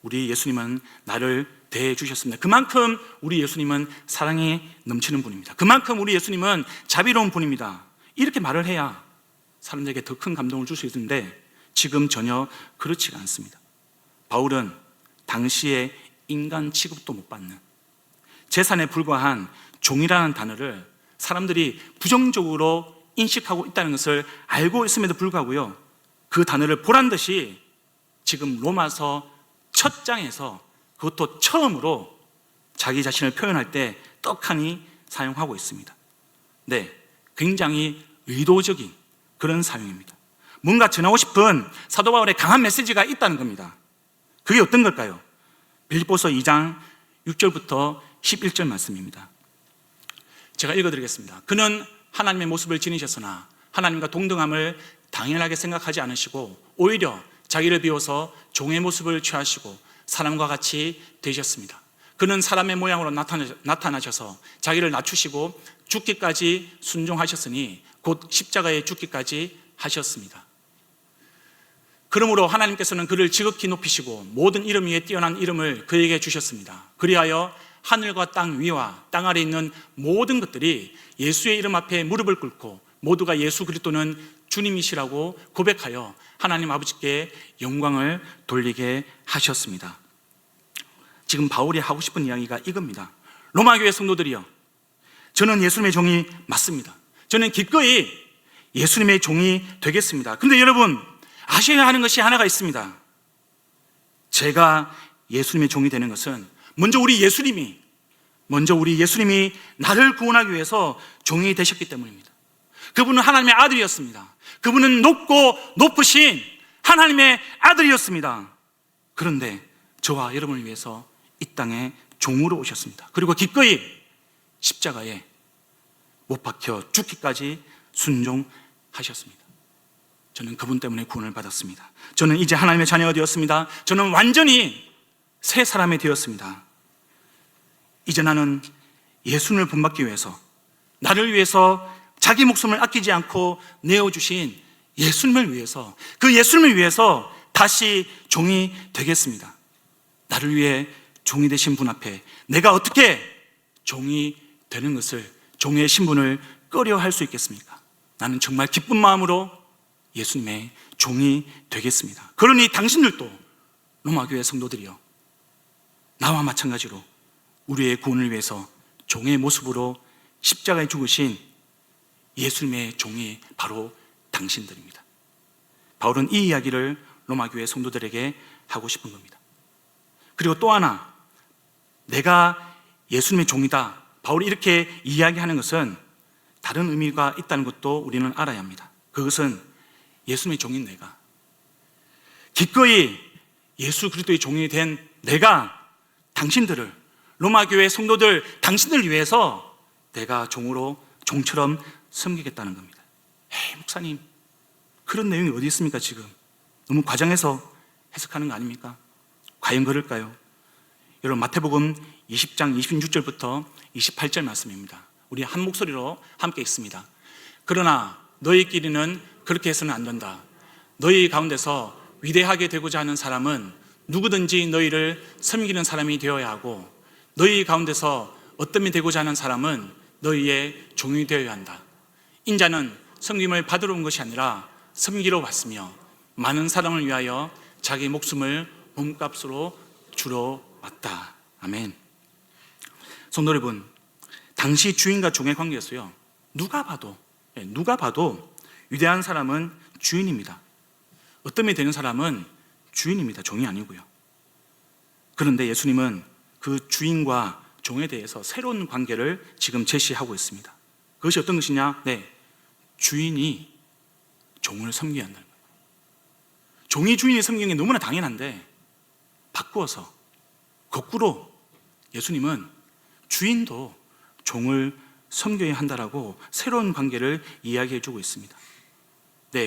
우리 예수님은 나를 대해주셨습니다. 그만큼 우리 예수님은 사랑이 넘치는 분입니다. 그만큼 우리 예수님은 자비로운 분입니다. 이렇게 말을 해야 사람들에게 더 큰 감동을 줄 수 있는데 지금 전혀 그렇지가 않습니다. 바울은 당시에 인간 취급도 못 받는 재산에 불과한 종이라는 단어를 사람들이 부정적으로 인식하고 있다는 것을 알고 있음에도 불구하고요, 그 단어를 보란듯이 지금 로마서 첫 장에서 그것도 처음으로 자기 자신을 표현할 때 떡하니 사용하고 있습니다. 네, 굉장히 의도적인 그런 사용입니다. 뭔가 전하고 싶은 사도 바울의 강한 메시지가 있다는 겁니다. 그게 어떤 걸까요? 빌립보서 2장 6절부터 11절 말씀입니다. 제가 읽어드리겠습니다. 그는 하나님의 모습을 지니셨으나 하나님과 동등함을 당연하게 생각하지 않으시고 오히려 자기를 비워서 종의 모습을 취하시고 사람과 같이 되셨습니다. 그는 사람의 모양으로 나타나셔서 자기를 낮추시고 죽기까지 순종하셨으니 곧 십자가에 죽기까지 하셨습니다. 그러므로 하나님께서는 그를 지극히 높이시고 모든 이름 위에 뛰어난 이름을 그에게 주셨습니다. 그리하여 하늘과 땅 위와 땅 아래 있는 모든 것들이 예수의 이름 앞에 무릎을 꿇고 모두가 예수 그리스도는 주님이시라고 고백하여 하나님 아버지께 영광을 돌리게 하셨습니다. 지금 바울이 하고 싶은 이야기가 이겁니다. 로마 교회 성도들이여, 저는 예수님의 종이 맞습니다. 저는 기꺼이 예수님의 종이 되겠습니다. 그런데 여러분, 아셔야 하는 것이 하나가 있습니다. 제가 예수님의 종이 되는 것은 먼저 우리 예수님이 나를 구원하기 위해서 종이 되셨기 때문입니다. 그분은 하나님의 아들이었습니다. 그분은 높고 높으신 하나님의 아들이었습니다. 그런데 저와 여러분을 위해서 이 땅에 종으로 오셨습니다. 그리고 기꺼이 십자가에 못 박혀 죽기까지 순종하셨습니다. 저는 그분 때문에 구원을 받았습니다. 저는 이제 하나님의 자녀가 되었습니다. 저는 완전히 새 사람이 되었습니다. 이제 나는 예수님을 본받기 위해서, 나를 위해서 자기 목숨을 아끼지 않고 내어주신 예수님을 위해서, 그 예수님을 위해서 다시 종이 되겠습니다. 나를 위해 종이 되신 분 앞에 내가 어떻게 종이 되는 것을, 종의 신분을 꺼려할 수 있겠습니까? 나는 정말 기쁜 마음으로 예수님의 종이 되겠습니다. 그러니 당신들도, 로마교회 성도들이여, 나와 마찬가지로 우리의 구원을 위해서 종의 모습으로 십자가에 죽으신 예수님의 종이 바로 당신들입니다. 바울은 이 이야기를 로마교회 성도들에게 하고 싶은 겁니다. 그리고 또 하나, 내가 예수님의 종이다, 바울이 이렇게 이야기하는 것은 다른 의미가 있다는 것도 우리는 알아야 합니다. 그것은 예수님의 종인 내가, 기꺼이 예수 그리스도의 종이 된 내가 당신들을, 로마교회 성도들, 당신들을 위해서 내가 종처럼 섬기겠다는 겁니다. 에이, 목사님, 그런 내용이 어디 있습니까? 지금 너무 과장해서 해석하는 거 아닙니까? 과연 그럴까요? 여러분, 마태복음 20장 26절부터 28절 말씀입니다. 우리 한 목소리로 함께 읽습니다. 그러나 너희끼리는 그렇게 해서는 안 된다. 너희 가운데서 위대하게 되고자 하는 사람은 누구든지 너희를 섬기는 사람이 되어야 하고, 너희 가운데서 어떤 이 되고자 하는 사람은 너희의 종이 되어야 한다. 인자는 섬김을 받으러 온 것이 아니라 섬기러 왔으며 많은 사람을 위하여 자기 목숨을 몸값으로 주러 왔다. 아멘. 성도 여러분, 당시 주인과 종의 관계였어요. 누가 봐도 위대한 사람은 주인입니다. 어떤 되는 사람은 주인입니다. 종이 아니고요. 그런데 예수님은 그 주인과 종에 대해서 새로운 관계를 지금 제시하고 있습니다. 그것이 어떤 것이냐? 주인이 종을 섬겨야 한다는 거예요. 종이 주인이 섬기는 게 너무나 당연한데, 바꾸어서 거꾸로 예수님은 주인도 종을 섬겨야 한다라고 새로운 관계를 이야기해 주고 있습니다.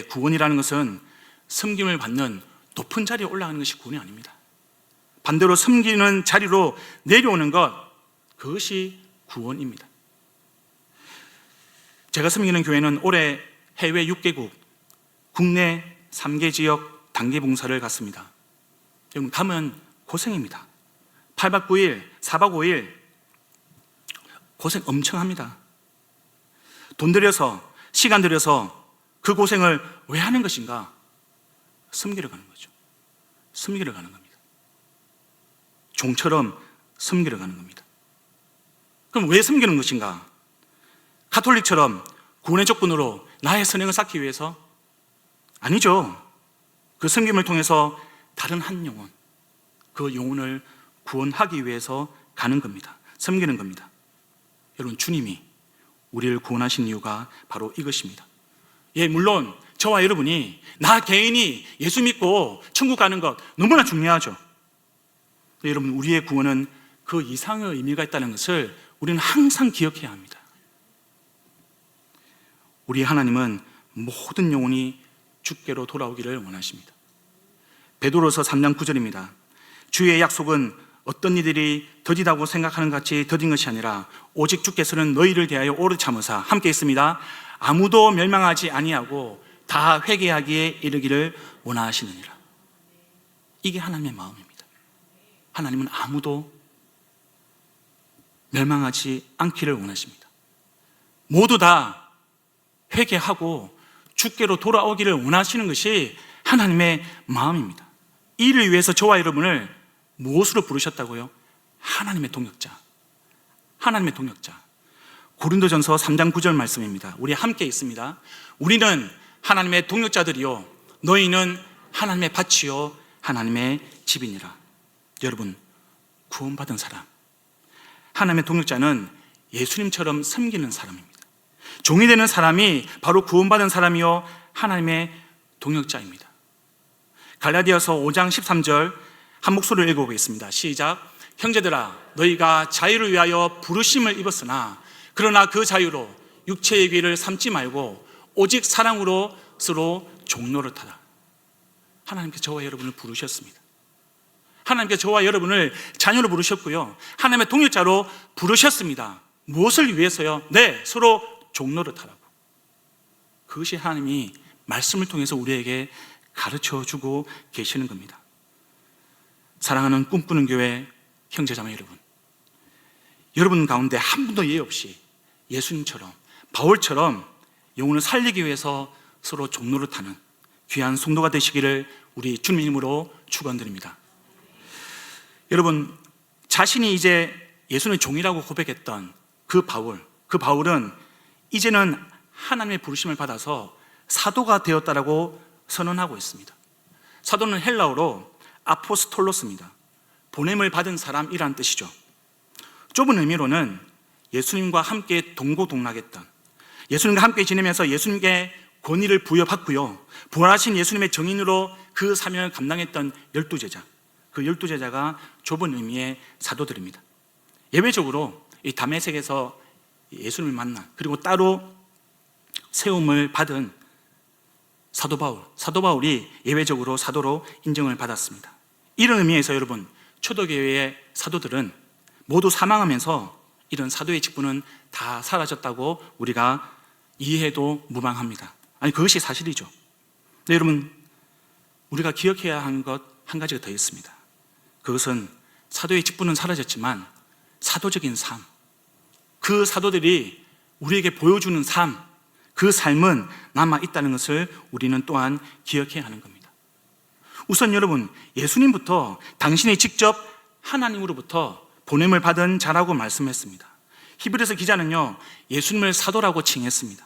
구원이라는 것은 섬김을 받는 높은 자리에 올라가는 것이 구원이 아닙니다. 반대로 섬기는 자리로 내려오는 것, 그것이 구원입니다. 제가 섬기는 교회는 올해 해외 6개국, 국내 3개 지역 단기 봉사를 갔습니다. 여러분, 가면 고생입니다. 8박 9일, 4박 5일 고생 엄청 합니다. 돈 들여서, 시간 들여서 그 고생을 왜 하는 것인가? 섬기러 가는 거죠. 섬기러 가는 겁니다. 종처럼 섬기러 가는 겁니다. 그럼 왜 섬기는 것인가? 가톨릭처럼 구원의 조건으로 나의 선행을 쌓기 위해서? 아니죠. 그 섬김을 통해서 다른 한 영혼, 그 영혼을 구원하기 위해서 가는 겁니다. 섬기는 겁니다. 여러분, 주님이 우리를 구원하신 이유가 바로 이것입니다. 물론 저와 여러분이, 나 개인이 예수 믿고 천국 가는 것 너무나 중요하죠. 여러분, 우리의 구원은 그 이상의 의미가 있다는 것을 우리는 항상 기억해야 합니다. 우리 하나님은 모든 영혼이 주께로 돌아오기를 원하십니다. 베드로서 3장 9절입니다. 주의 약속은 어떤 이들이 더디다고 생각하는 것 같이 더딘 것이 아니라 오직 주께서는 너희를 대하여 오래 참으사, 함께 있습니다, 아무도 멸망하지 아니하고 다 회개하기에 이르기를 원하시느니라. 이게 하나님의 마음입니다. 하나님은 아무도 멸망하지 않기를 원하십니다. 모두 다 회개하고 주께로 돌아오기를 원하시는 것이 하나님의 마음입니다. 이를 위해서 저와 여러분을 무엇으로 부르셨다고요? 하나님의 동역자. 하나님의 동역자. 고린도전서 3장 9절 말씀입니다. 우리 함께 있습니다. 우리는 하나님의 동역자들이요 너희는 하나님의 밭이요 하나님의 집이니라. 여러분, 구원받은 사람, 하나님의 동역자는 예수님처럼 섬기는 사람입니다. 종이 되는 사람이 바로 구원받은 사람이요 하나님의 동역자입니다. 갈라디아서 5장 13절 한 목소리를 읽어보겠습니다. 시작. 형제들아, 너희가 자유를 위하여 부르심을 입었으나 그러나 그 자유로 육체의 귀를 삼지 말고 오직 사랑으로 서로 종노릇하라. 하나님께서 저와 여러분을 부르셨습니다. 하나님께서 저와 여러분을 자녀로 부르셨고요, 하나님의 동역자로 부르셨습니다. 무엇을 위해서요? 네, 서로 종노릇하라고. 그것이 하나님이 말씀을 통해서 우리에게 가르쳐주고 계시는 겁니다. 사랑하는 꿈꾸는 교회 형제자매 여러분, 여러분 가운데 한 분도 예외 없이 예수님처럼, 바울처럼 영혼을 살리기 위해서 서로 종노릇하는 귀한 성도가 되시기를 우리 주님 이름으로 축원드립니다. 여러분, 자신이 이제 예수님의 종이라고 고백했던 그 바울은 이제는 하나님의 부르심을 받아서 사도가 되었다라고 선언하고 있습니다. 사도는 헬라어로 아포스톨로스입니다. 보냄을 받은 사람이란 뜻이죠. 좁은 의미로는 예수님과 함께 동고동락했던, 예수님과 함께 지내면서 예수님께 권위를 부여받고요, 부활하신 예수님의 정인으로 그 사명을 감당했던 12제자, 그 12제자가 좁은 의미의 사도들입니다. 예외적으로 이 다메섹에서 예수님을 만난, 그리고 따로 세움을 받은 사도 바울이 예외적으로 사도로 인정을 받았습니다. 이런 의미에서 여러분, 초대교회의 사도들은 모두 사망하면서 이런 사도의 직분은 다 사라졌다고 우리가 이해해도 무방합니다. 아니, 그것이 사실이죠. 네, 여러분, 우리가 기억해야 하는 것 한 가지가 더 있습니다. 그것은 사도의 직분은 사라졌지만 사도적인 삶, 그 사도들이 우리에게 보여주는 삶, 그 삶은 남아있다는 것을 우리는 또한 기억해야 하는 겁니다. 우선 여러분, 예수님부터 당신이 직접 하나님으로부터 보냄을 받은 자라고 말씀했습니다. 히브리서 기자는요, 예수님을 사도라고 칭했습니다.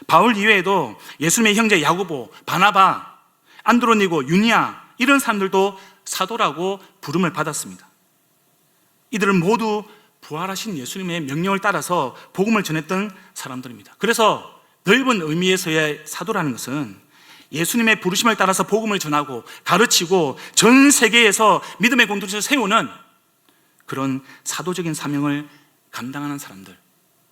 바울 이외에도 예수님의 형제 야고보, 바나바, 안드로니고, 유니아, 이런 사람들도 사도라고 부름을 받았습니다. 이들은 모두 부활하신 예수님의 명령을 따라서 복음을 전했던 사람들입니다. 그래서 넓은 의미에서의 사도라는 것은 예수님의 부르심을 따라서 복음을 전하고 가르치고 전 세계에서 믿음의 공동체를 세우는 그런 사도적인 사명을 감당하는 사람들,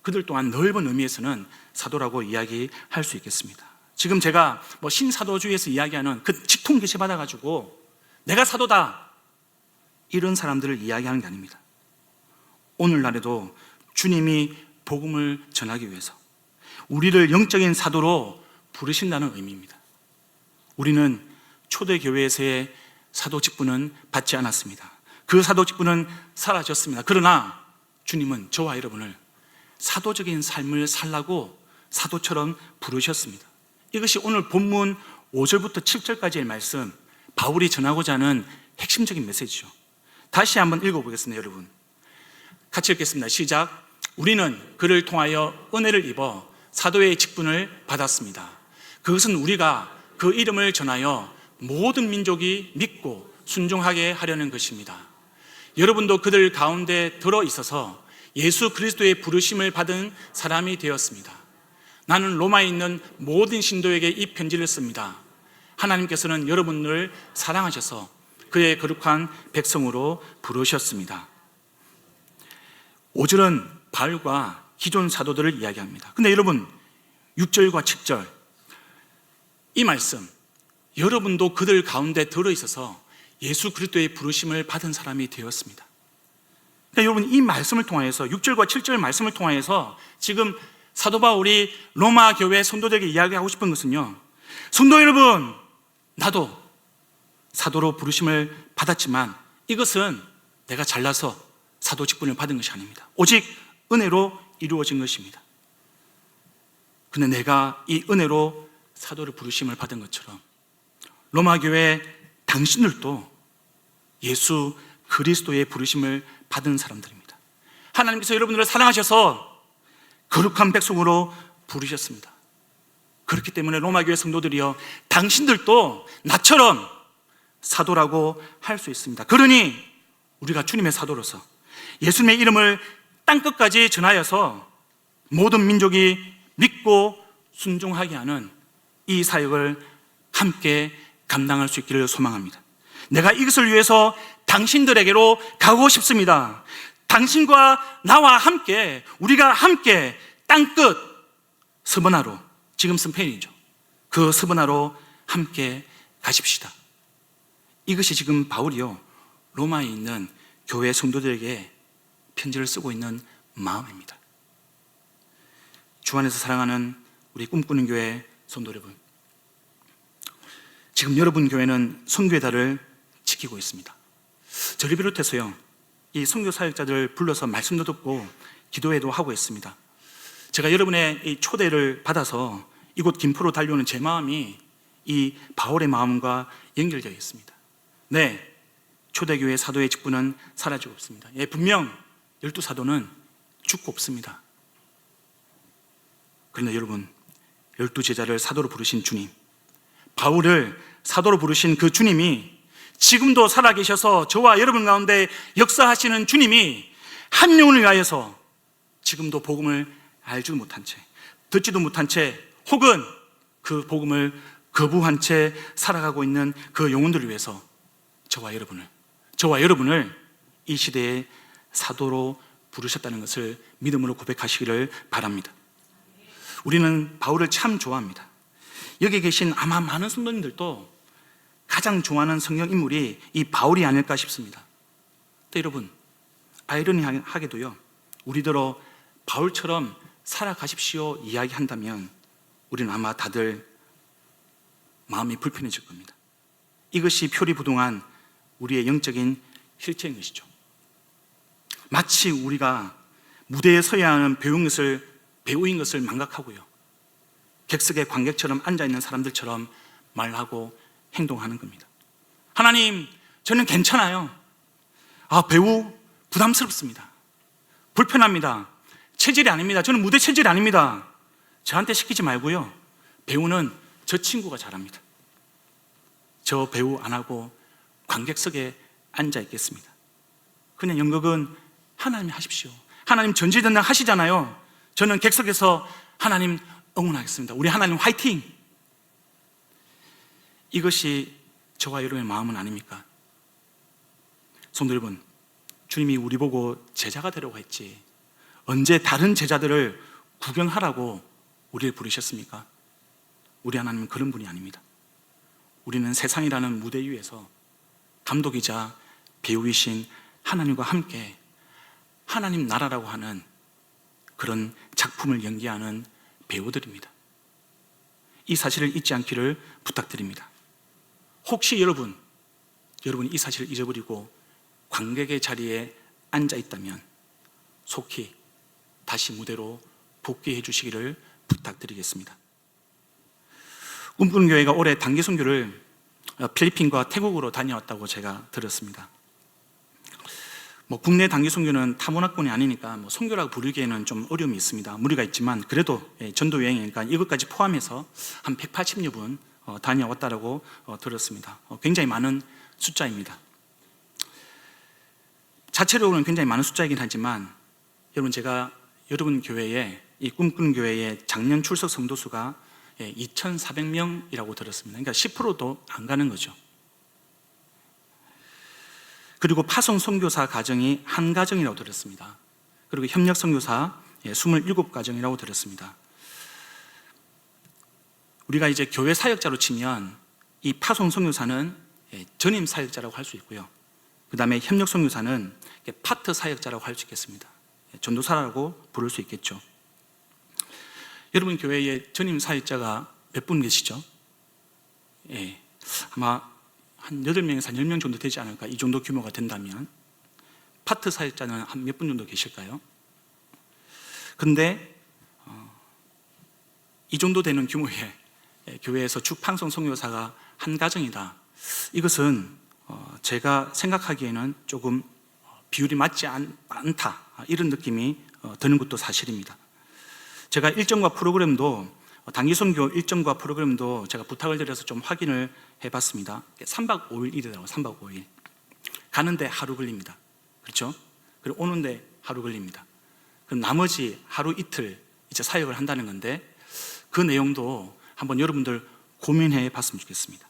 그들 또한 넓은 의미에서는 사도라고 이야기할 수 있겠습니다. 지금 제가 신사도주의에서 이야기하는 그 직통 계시 받아가지고 내가 사도다, 이런 사람들을 이야기하는 게 아닙니다. 오늘날에도 주님이 복음을 전하기 위해서 우리를 영적인 사도로 부르신다는 의미입니다. 우리는 초대교회에서의 사도 직분은 받지 않았습니다. 그 사도 직분은 사라졌습니다. 그러나 주님은 저와 여러분을 사도적인 삶을 살라고 사도처럼 부르셨습니다. 이것이 오늘 본문 5절부터 7절까지의 말씀, 바울이 전하고자 하는 핵심적인 메시지죠. 다시 한번 읽어보겠습니다. 여러분, 같이 읽겠습니다. 시작. 우리는 그를 통하여 은혜를 입어 사도의 직분을 받았습니다. 그것은 우리가 그 이름을 전하여 모든 민족이 믿고 순종하게 하려는 것입니다. 여러분도 그들 가운데 들어 있어서 예수 그리스도의 부르심을 받은 사람이 되었습니다. 나는 로마에 있는 모든 신도에게 이 편지를 씁니다. 하나님께서는 여러분을 사랑하셔서 그의 거룩한 백성으로 부르셨습니다. 5절은 바울과 기존 사도들을 이야기합니다. 근데 여러분, 6절과 7절 이 말씀, 여러분도 그들 가운데 들어있어서 예수 그리스도의 부르심을 받은 사람이 되었습니다. 그러니까 여러분, 이 말씀을 통하여서 6절과 7절 말씀을 통하여서 지금 사도 바울이 로마 교회 성도들에게 이야기하고 싶은 것은요, 성도 여러분, 나도 사도로 부르심을 받았지만 이것은 내가 잘나서 사도 직분을 받은 것이 아닙니다. 오직 은혜로 이루어진 것입니다. 근데 내가 이 은혜로 사도를 부르심을 받은 것처럼 로마 교회 당신들도 예수 그리스도의 부르심을 받은 사람들입니다. 하나님께서 여러분들을 사랑하셔서 거룩한 백성으로 부르셨습니다. 그렇기 때문에 로마 교회 성도들이여, 당신들도 나처럼 사도라고 할 수 있습니다. 그러니 우리가 주님의 사도로서 예수님의 이름을 땅끝까지 전하여서 모든 민족이 믿고 순종하게 하는 이 사역을 함께 감당할 수 있기를 소망합니다. 내가 이것을 위해서 당신들에게로 가고 싶습니다. 당신과 나와 함께, 우리가 함께 땅끝 스바나로, 지금 스페인이죠, 그 스바나로 함께 가십시다. 이것이 지금 바울이요 로마에 있는 교회 성도들에게 편지를 쓰고 있는 마음입니다. 주 안에서 사랑하는 우리 꿈꾸는 교회 성도 여러분, 지금 여러분 교회는 선교의 달을 지키고 있습니다. 저를 비롯해서요, 이 선교 사역자들 불러서 말씀도 듣고 기도회도 하고 있습니다. 제가 여러분의 이 초대를 받아서 이곳 김포로 달려오는 제 마음이 이 바울의 마음과 연결되어 있습니다. 네, 초대교회 사도의 직분은 사라지고 없습니다. 예, 분명 12사도는 죽고 없습니다. 그런데 여러분, 12제자를 사도로 부르신 주님, 바울을 사도로 부르신 그 주님이 지금도 살아계셔서 저와 여러분 가운데 역사하시는 주님이 한 영혼을 위하여서 지금도 복음을 알지도 못한 채, 듣지도 못한 채, 혹은 그 복음을 거부한 채 살아가고 있는 그 영혼들을 위해서 저와 여러분을 이 시대의 사도로 부르셨다는 것을 믿음으로 고백하시기를 바랍니다. 우리는 바울을 참 좋아합니다. 여기 계신 아마 많은 성도님들도 가장 좋아하는 성경 인물이 이 바울이 아닐까 싶습니다. 또 여러분, 아이러니하게도요, 우리더러 바울처럼 살아가십시오 이야기한다면 우리는 아마 다들 마음이 불편해질 겁니다. 이것이 표리부동한 우리의 영적인 실체인 것이죠. 마치 우리가 무대에 서야 하는 배우인 것을 망각하고요, 객석의 관객처럼 앉아있는 사람들처럼 말하고 행동하는 겁니다. 하나님, 저는 괜찮아요. 배우 부담스럽습니다. 불편합니다. 체질이 아닙니다. 저는 무대 체질이 아닙니다. 저한테 시키지 말고요, 배우는 저 친구가 잘합니다. 저 배우 안 하고 관객석에 앉아 있겠습니다. 그냥 연극은 하나님이 하십시오. 하나님 전지전능 하시잖아요. 저는 객석에서 하나님 응원하겠습니다. 우리 하나님 화이팅! 이것이 저와 여러분의 마음은 아닙니까? 성도 여러분, 주님이 우리 보고 제자가 되라고 했지 언제 다른 제자들을 구경하라고 우리를 부르셨습니까? 우리 하나님은 그런 분이 아닙니다. 우리는 세상이라는 무대 위에서 감독이자 배우이신 하나님과 함께 하나님 나라라고 하는 그런 작품을 연기하는 배우들입니다. 이 사실을 잊지 않기를 부탁드립니다. 혹시 여러분이 이 사실을 잊어버리고 관객의 자리에 앉아 있다면 속히 다시 무대로 복귀해 주시기를 부탁드리겠습니다. 꿈꾸는 교회가 올해 단기 선교를 필리핀과 태국으로 다녀왔다고 제가 들었습니다. 국내 단기 선교는 타문화권이 아니니까 선교라고 부르기에는 좀 어려움이 있습니다. 무리가 있지만 그래도 전도 여행이니까 이것까지 포함해서 한 180여 분 다녀왔다고 들었습니다. 굉장히 많은 숫자입니다. 자체로는 굉장히 많은 숫자이긴 하지만 여러분, 제가 여러분 교회에, 이 꿈꾸는 교회의 작년 출석 성도 수가 2,400명이라고 들었습니다. 그러니까 10%도 안 가는 거죠. 그리고 파송 선교사 가정이 한 가정이라고 들었습니다. 그리고 협력 선교사 27가정이라고 들었습니다. 우리가 이제 교회 사역자로 치면 이 파송 선교사는 전임 사역자라고 할 수 있고요, 그 다음에 협력 선교사는 파트 사역자라고 할 수 있겠습니다. 전도사라고 부를 수 있겠죠. 여러분 교회에 전임 사역자가 몇 분 계시죠? 아마 한 8명에서 한 10명 정도 되지 않을까, 이 정도 규모가 된다면. 파트 사역자는 한 몇 분 정도 계실까요? 그런데 이 정도 되는 규모의 교회에서 주판송 선교사가 한 가정이다. 이것은 제가 생각하기에는 조금 비율이 맞지 않다, 이런 느낌이 드는 것도 사실입니다. 제가 일정과 프로그램도 단기선교 일정과 프로그램도 제가 부탁을 드려서 좀 확인을 해봤습니다. 3박 5일이더라고요. 3박 5일. 가는데 하루 걸립니다. 그렇죠? 그리고 오는데 하루 걸립니다. 그럼 나머지 하루 이틀 이제 사역을 한다는 건데, 그 내용도 한번 여러분들 고민해 봤으면 좋겠습니다.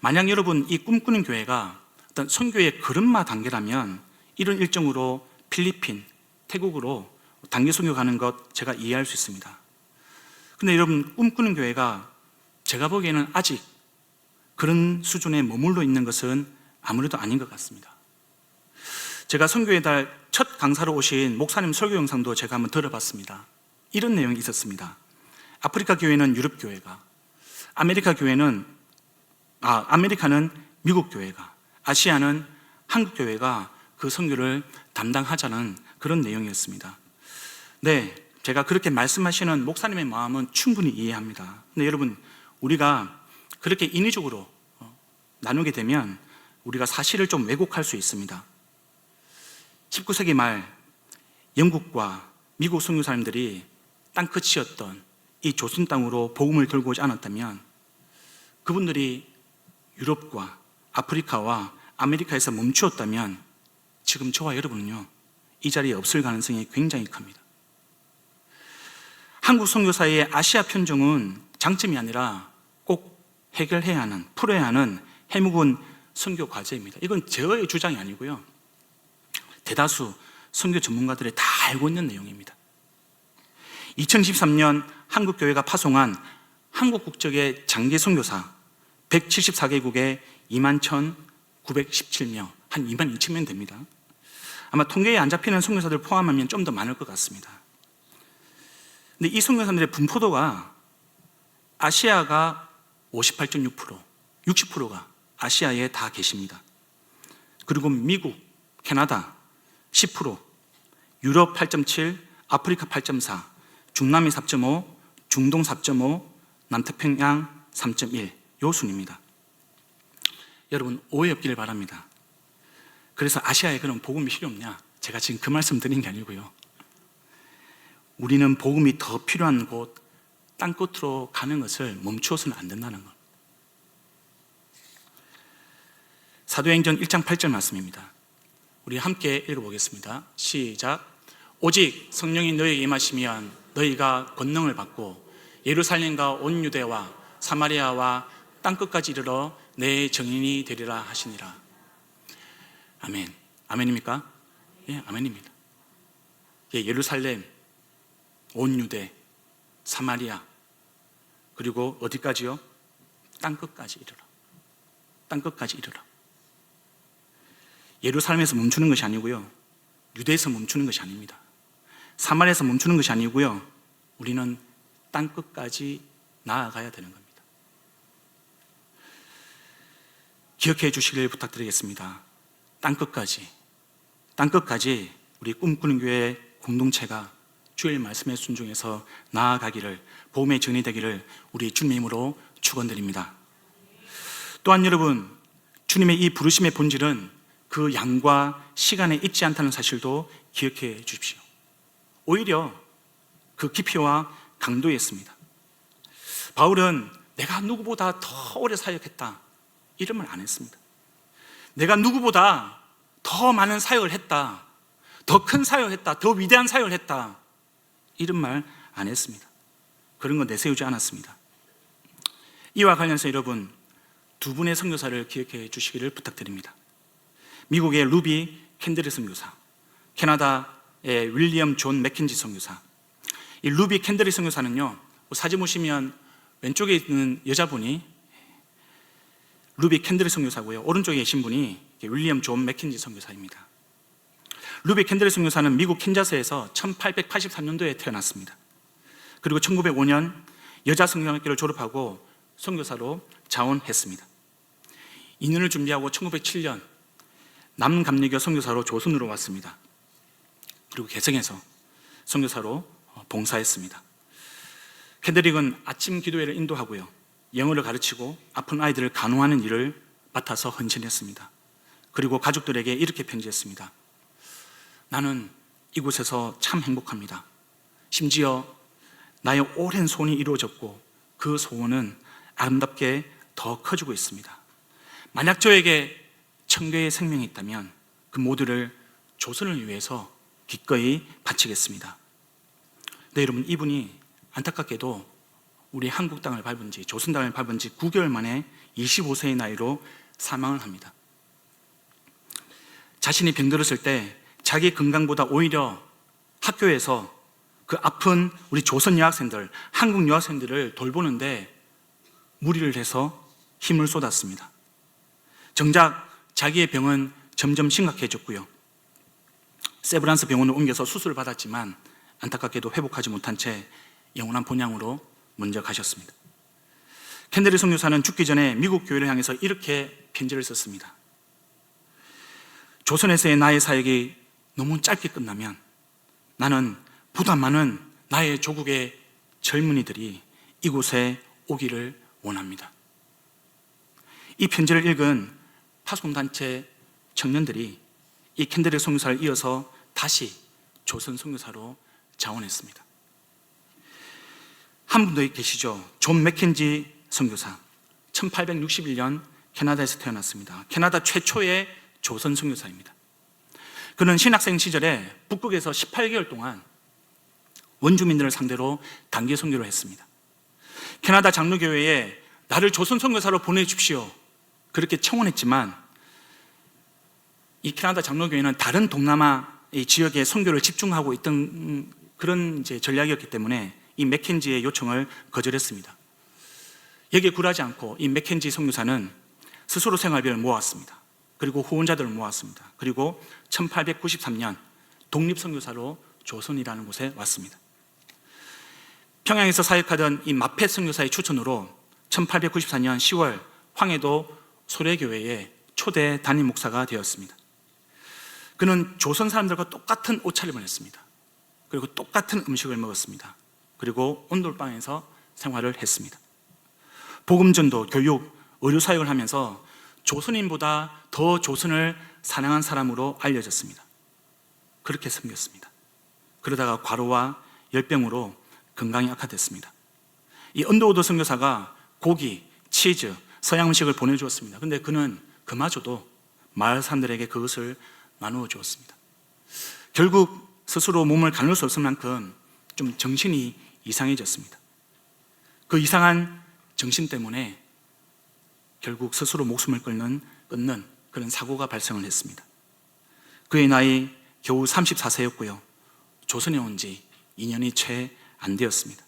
만약 여러분 이 꿈꾸는 교회가 어떤 선교의 걸음마 단계라면 이런 일정으로 필리핀, 태국으로 단기 선교 가는 것 제가 이해할 수 있습니다. 근데 여러분, 꿈꾸는 교회가 제가 보기에는 아직 그런 수준에 머물러 있는 것은 아무래도 아닌 것 같습니다. 제가 선교의 달 첫 강사로 오신 목사님 설교 영상도 제가 한번 들어봤습니다. 이런 내용이 있었습니다. 아프리카 교회는 유럽 교회가, 아메리카는 미국 교회가, 아시아는 한국 교회가 그 선교를 담당하자는 그런 내용이었습니다. 네, 제가 그렇게 말씀하시는 목사님의 마음은 충분히 이해합니다. 근데 여러분, 우리가 그렇게 인위적으로 나누게 되면 우리가 사실을 좀 왜곡할 수 있습니다. 19세기 말 영국과 미국 선교사님들이 땅끝이었던 이 조선 땅으로 복음을 들고 오지 않았다면, 그분들이 유럽과 아프리카와 아메리카에서 멈추었다면 지금 저와 여러분은요, 이 자리에 없을 가능성이 굉장히 큽니다. 한국 선교사의 아시아 편종은 장점이 아니라 꼭 해결해야 하는, 풀어야 하는 해묵은 선교 과제입니다. 이건 저의 주장이 아니고요, 대다수 선교 전문가들이 다 알고 있는 내용입니다. 2013년 한국교회가 파송한 한국 국적의 장기 선교사 174개국에 21,917명, 한 22,000명 됩니다. 아마 통계에 안 잡히는 선교사들 포함하면 좀 더 많을 것 같습니다. 근데 이 선교사들의 분포도가 아시아가 58.6%, 60%가 아시아에 다 계십니다. 그리고 미국, 캐나다 10%, 유럽 8.7, 아프리카 8.4, 중남미 4.5, 중동 4.5, 남태평양 3.1, 요 순입니다. 여러분, 오해 없기를 바랍니다. 그래서 아시아에 그런 복음이 필요 없냐? 제가 지금 그 말씀 드린 게 아니고요, 우리는 복음이 더 필요한 곳, 땅끝으로 가는 것을 멈추어서는 안 된다는 것. 사도행전 1장 8절 말씀입니다. 우리 함께 읽어보겠습니다. 시작. 오직 성령이 너희에게 임하시면 너희가 권능을 받고 예루살렘과 온 유대와 사마리아와 땅끝까지 이르러 내 증인이 되리라 하시니라. 아멘. 아멘입니까? 예, 아멘입니다. 예, 예루살렘, 온 유대, 사마리아, 그리고 어디까지요? 땅끝까지 이르러. 땅끝까지 이르러. 예루살렘에서 멈추는 것이 아니고요, 유대에서 멈추는 것이 아닙니다. 사마리아에서 멈추는 것이 아니고요, 우리는 땅끝까지 나아가야 되는 겁니다. 기억해 주시길 부탁드리겠습니다. 땅끝까지 우리 꿈꾸는 교회 공동체가 주의 말씀에 순종해서 나아가기를, 복음의 증인이 되기를 우리 주님의 이름으로 축원드립니다. 또한 여러분, 주님의 이 부르심의 본질은 그 양과 시간에 있지 않다는 사실도 기억해 주십시오. 오히려 그 깊이와 강도에 있습니다. 바울은 내가 누구보다 더 오래 사역했다, 이런 말 안 했습니다. 내가 누구보다 더 많은 사역을 했다, 더 큰 사역을 했다, 더 위대한 사역을 했다, 이런 말 안 했습니다. 그런 거 내세우지 않았습니다. 이와 관련해서 여러분, 두 분의 선교사를 기억해 주시기를 부탁드립니다. 미국의 루비 캔들리 선교사, 캐나다의 윌리엄 존 맥킨지 선교사. 이 루비 캔들리 선교사는요, 사진 보시면 왼쪽에 있는 여자분이 루비 캔들리 선교사고요, 오른쪽에 계신 분이 윌리엄 존 맥킨지 선교사입니다. 루비 캔들리 선교사는 미국 캔자스에서 1883년도에 태어났습니다. 그리고 1905년 여자 성경학교를 졸업하고 선교사로 자원했습니다. 2년을 준비하고 1907년 남감리교 선교사로 조선으로 왔습니다. 그리고 개성에서 선교사로 봉사했습니다. 캔드릭은 아침 기도회를 인도하고요, 영어를 가르치고 아픈 아이들을 간호하는 일을 맡아서 헌신했습니다. 그리고 가족들에게 이렇게 편지했습니다. 나는 이곳에서 참 행복합니다. 심지어 나의 오랜 소원이 이루어졌고 그 소원은 아름답게 더 커지고 있습니다. 만약 저에게 천개의 생명이 있다면 그 모두를 조선을 위해서 기꺼이 바치겠습니다. 네, 여러분, 이분이 안타깝게도 우리 한국 땅을 밟은 지, 조선 땅을 밟은 지 9개월 만에 25세의 나이로 사망을 합니다. 자신이 병들었을 때 자기 건강보다 오히려 학교에서 그 아픈 우리 조선 여학생들, 한국 여학생들을 돌보는데 무리를 해서 힘을 쏟았습니다. 정작 자기의 병은 점점 심각해졌고요, 세브란스 병원을 옮겨서 수술을 받았지만 안타깝게도 회복하지 못한 채 영원한 본향으로 먼저 가셨습니다. 캔드릭 선교사는 죽기 전에 미국 교회를 향해서 이렇게 편지를 썼습니다. 조선에서의 나의 사역이 너무 짧게 끝나면 나는 보다 많은 나의 조국의 젊은이들이 이곳에 오기를 원합니다. 이 편지를 읽은 파송단체 청년들이 이 캔드릭 선교사를 이어서 다시 조선 선교사로 자원했습니다. 한 분 더 계시죠. 존 맥켄지 선교사. 1861년 캐나다에서 태어났습니다. 캐나다 최초의 조선 선교사입니다. 그는 신학생 시절에 북극에서 18개월 동안 원주민들을 상대로 단기 선교를 했습니다. 캐나다 장로교회에 나를 조선 선교사로 보내주십시오, 그렇게 청원했지만 이 캐나다 장로교회는 다른 동남아 지역에 선교를 집중하고 있던 그런 전략이었기 때문에 이 맥켄지의 요청을 거절했습니다. 여기에 굴하지 않고 이 맥켄지 선교사는 스스로 생활비를 모았습니다. 그리고 후원자들을 모았습니다. 그리고 1893년 독립선교사로 조선이라는 곳에 왔습니다. 평양에서 사역하던 이 마펫 선교사의 추천으로 1894년 10월 황해도 소래교회의 초대 담임 목사가 되었습니다. 그는 조선 사람들과 똑같은 옷차림을 했습니다. 그리고 똑같은 음식을 먹었습니다. 그리고 온돌방에서 생활을 했습니다. 복음전도, 교육, 의료사역을 하면서 조선인보다 더 조선을 사랑한 사람으로 알려졌습니다. 그렇게 섬겼습니다. 그러다가 과로와 열병으로 건강이 악화됐습니다. 이 언더우드 선교사가 고기, 치즈, 서양 음식을 보내주었습니다. 그런데 그는 그마저도 마을 사람들에게 그것을 나누어 주었습니다. 결국 스스로 몸을 가눌 수 없을 만큼 좀 정신이 이상해졌습니다. 그 이상한 정신 때문에 결국 스스로 목숨을 끊는 그런 사고가 발생을 했습니다. 그의 나이 겨우 34세였고요. 조선에 온 지 2년이 채 안 되었습니다.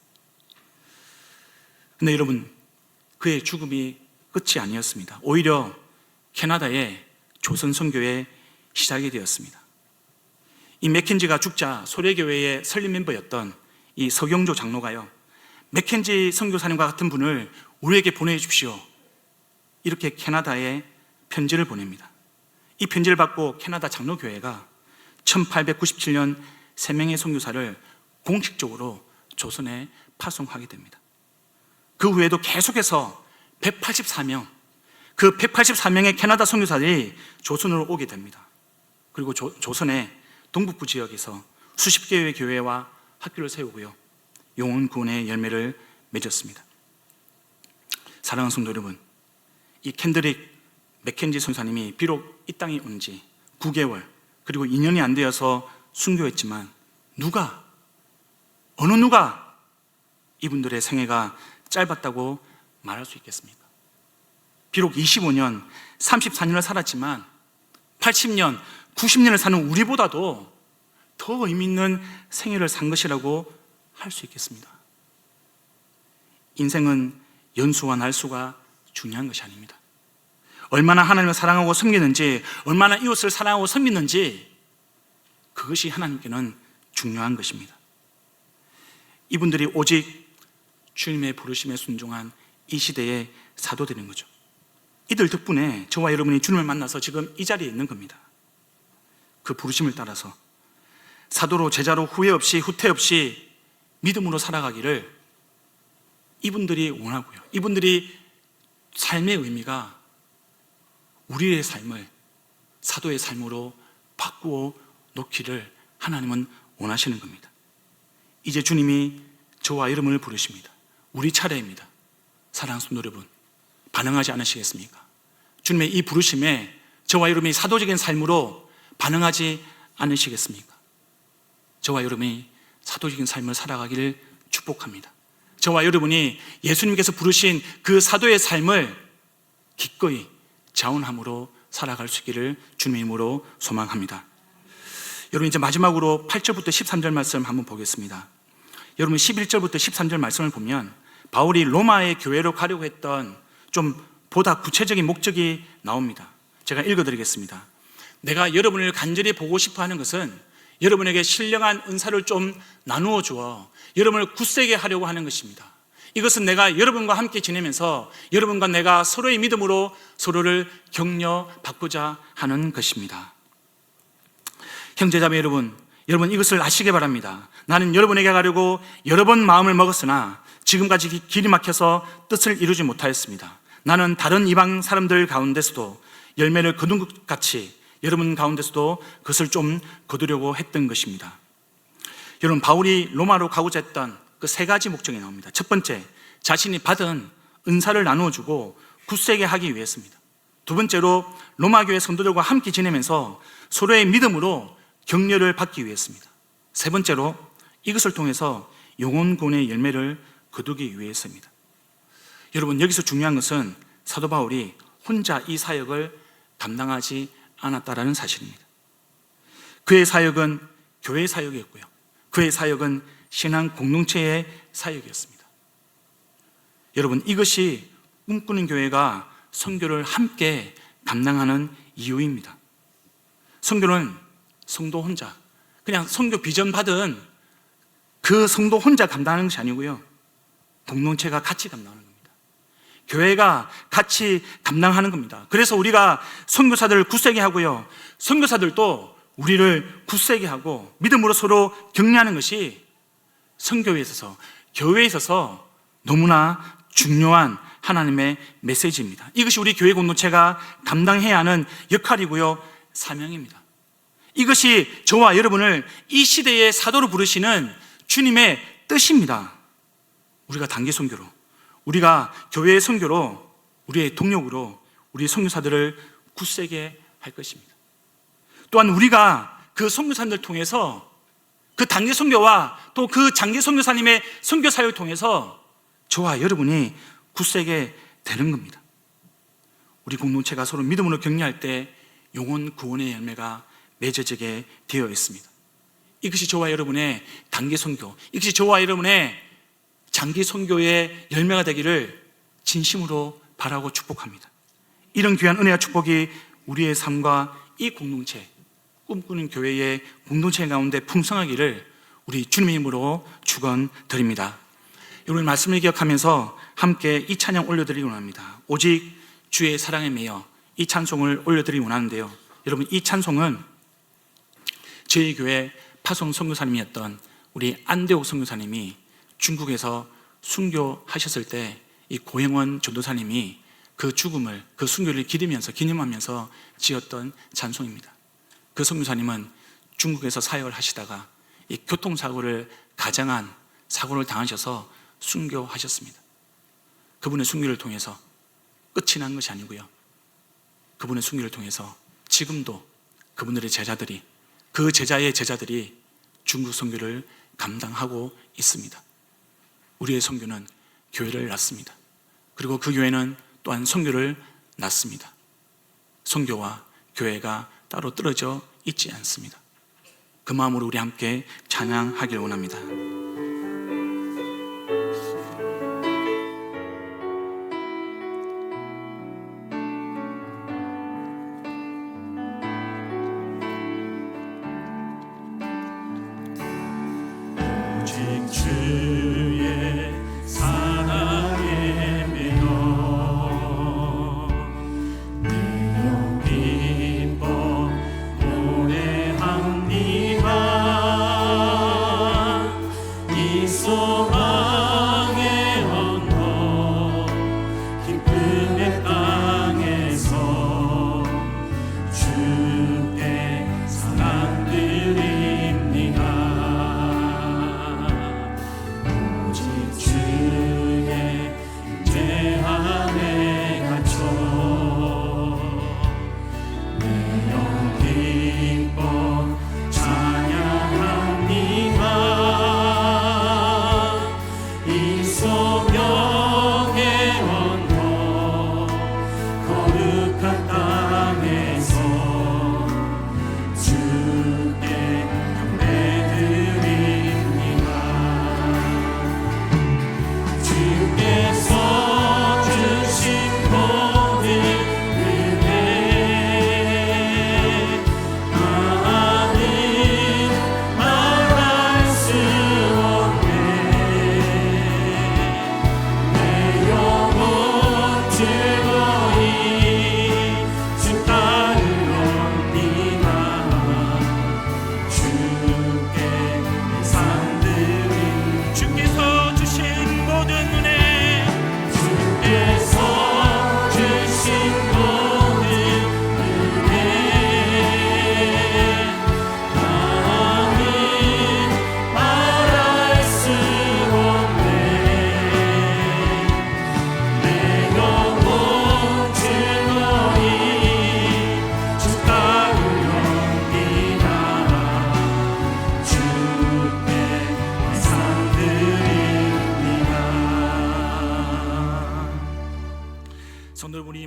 그런데 여러분, 그의 죽음이 끝이 아니었습니다. 오히려 캐나다의 조선 선교의 시작이 되었습니다. 이 맥켄지가 죽자 소래교회의 설립 멤버였던 이 서경조 장로가요, 맥켄지 선교사님과 같은 분을 우리에게 보내주십시오, 이렇게 캐나다에 편지를 보냅니다. 이 편지를 받고 캐나다 장로교회가 1897년 3명의 선교사를 공식적으로 조선에 파송하게 됩니다. 그 후에도 계속해서 184명, 그 184명의 캐나다 선교사들이 조선으로 오게 됩니다. 그리고 조선의 동북부 지역에서 수십 개의 교회와 학교를 세우고요, 영혼 구원의 열매를 맺었습니다. 사랑하는 성도 여러분, 이 캔드릭 맥켄지 선사님이 비록 이 땅에 온 지 9개월 그리고 2년이 안 되어서 순교했지만 어느 누가 이분들의 생애가 짧았다고 말할 수 있겠습니까? 비록 25년, 34년을 살았지만 80년, 90년을 사는 우리보다도 더 의미 있는 생애를 산 것이라고 할 수 있겠습니다. 인생은 연수와 날수가 중요한 것이 아닙니다. 얼마나 하나님을 사랑하고 섬기는지, 얼마나 이웃을 사랑하고 섬기는지, 그것이 하나님께는 중요한 것입니다. 이분들이 오직 주님의 부르심에 순종한 이 시대의 사도들인 거죠. 이들 덕분에 저와 여러분이 주님을 만나서 지금 이 자리에 있는 겁니다. 그 부르심을 따라서 사도로, 제자로 후회 없이 후퇴 없이 믿음으로 살아가기를 이분들이 원하고요. 이분들이 삶의 의미가 우리의 삶을 사도의 삶으로 바꾸어 놓기를 하나님은 원하시는 겁니다. 이제 주님이 저와 여러분을 부르십니다. 우리 차례입니다. 사랑하는 성도 여러분, 반응하지 않으시겠습니까? 주님의 이 부르심에 저와 여러분이 사도적인 삶으로 반응하지 않으시겠습니까? 저와 여러분이 사도적인 삶을 살아가기를 축복합니다. 저와 여러분이 예수님께서 부르신 그 사도의 삶을 기꺼이 자원함으로 살아갈 수 있기를 주님의 이름으로 소망합니다. 여러분, 이제 마지막으로 8절부터 13절 말씀 한번 보겠습니다. 여러분, 11절부터 13절 말씀을 보면 바울이 로마의 교회로 가려고 했던 좀 보다 구체적인 목적이 나옵니다. 제가 읽어드리겠습니다. 내가 여러분을 간절히 보고 싶어 하는 것은 여러분에게 신령한 은사를 좀 나누어 주어 여러분을 굳세게 하려고 하는 것입니다. 이것은 내가 여러분과 함께 지내면서 여러분과 내가 서로의 믿음으로 서로를 격려받고자 하는 것입니다. 형제자매 여러분, 이것을 아시기 바랍니다. 나는 여러분에게 가려고 여러 번 마음을 먹었으나 지금까지 길이 막혀서 뜻을 이루지 못하였습니다. 나는 다른 이방 사람들 가운데서도 열매를 거둔 것 같이 여러분 가운데서도 그것을 좀 거두려고 했던 것입니다. 여러분, 바울이 로마로 가고자 했던 그 세 가지 목적이 나옵니다. 첫 번째, 자신이 받은 은사를 나누어주고 굳세게 하기 위해서입니다. 두 번째로, 로마 교회 성도들과 함께 지내면서 서로의 믿음으로 격려를 받기 위해서입니다. 세 번째로, 이것을 통해서 영혼 구원의 열매를 거두기 위해서입니다. 여러분, 여기서 중요한 것은 사도 바울이 혼자 이 사역을 감당하지 않았다라는 사실입니다. 그의 사역은 교회의 사역이었고요, 그의 사역은 신앙 공동체의 사역이었습니다. 여러분, 이것이 꿈꾸는 교회가 선교를 함께 감당하는 이유입니다. 선교는 성도 혼자, 그냥 선교 비전 받은 그 성도 혼자 감당하는 것이 아니고요, 공동체가 같이 감당하는 겁니다. 교회가 같이 감당하는 겁니다. 그래서 우리가 선교사들을 굳세게 하고요, 선교사들도 우리를 굳세게 하고 믿음으로 서로 격려하는 것이 선교에 있어서, 교회에 있어서 너무나 중요한 하나님의 메시지입니다. 이것이 우리 교회 공동체가 감당해야 하는 역할이고요, 사명입니다. 이것이 저와 여러분을 이 시대의 사도로 부르시는 주님의 뜻입니다. 우리가 단기 선교로, 우리가 교회의 선교로, 우리의 동력으로 우리 선교사들을 굳세게 할 것입니다. 또한 우리가 그 선교사님들 통해서, 그 단기 선교와 또 그 장기 선교사님의 선교 사역을 통해서 저와 여러분이 굳세게 되는 겁니다. 우리 공동체가 서로 믿음으로 격려할 때 영혼 구원의 열매가 맺어지게 되어 있습니다. 이것이 저와 여러분의 단기 선교, 이것이 저와 여러분의 장기 선교의 열매가 되기를 진심으로 바라고 축복합니다. 이런 귀한 은혜와 축복이 우리의 삶과 이 공동체, 꿈꾸는 교회의 공동체 가운데 풍성하기를 우리 주님의 이름으로 축원드립니다. 여러분, 말씀을 기억하면서 함께 이 찬양 올려드리기 원합니다. 오직 주의 사랑에 매여, 이 찬송을 올려드리기 원하는데요, 여러분, 이 찬송은 저희 교회 파송 선교사님이었던 우리 안대옥 선교사님이 중국에서 순교하셨을 때 이 고영원 전도사님이 그 죽음을, 그 순교를 기념하면서 지었던 찬송입니다. 그 선교사님은 중국에서 사역을 하시다가 이 교통사고를 가장한 사고를 당하셔서 순교하셨습니다. 그분의 순교를 통해서 끝이 난 것이 아니고요, 그분의 순교를 통해서 지금도 그분들의 제자들이, 그 제자의 제자들이 중국 선교를 감당하고 있습니다. 우리의 선교는 교회를 낳습니다. 그리고 그 교회는 또한 선교를 낳습니다. 선교와 교회가 따로 떨어져 있지 않습니다. 그 마음으로 우리 함께 찬양하길 원합니다. 오직 주의 사랑에 매여 내요 기뻐 노래합니다. 이 소망의 언덕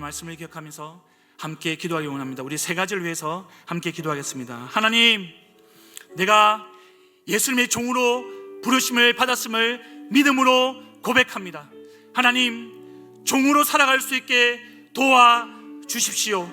말씀을 기억하면서 함께 기도하기 원합니다. 우리 세 가지를 위해서 함께 기도하겠습니다. 하나님, 내가 예수님의 종으로 부르심을 받았음을 믿음으로 고백합니다. 하나님, 종으로 살아갈 수 있게 도와주십시오.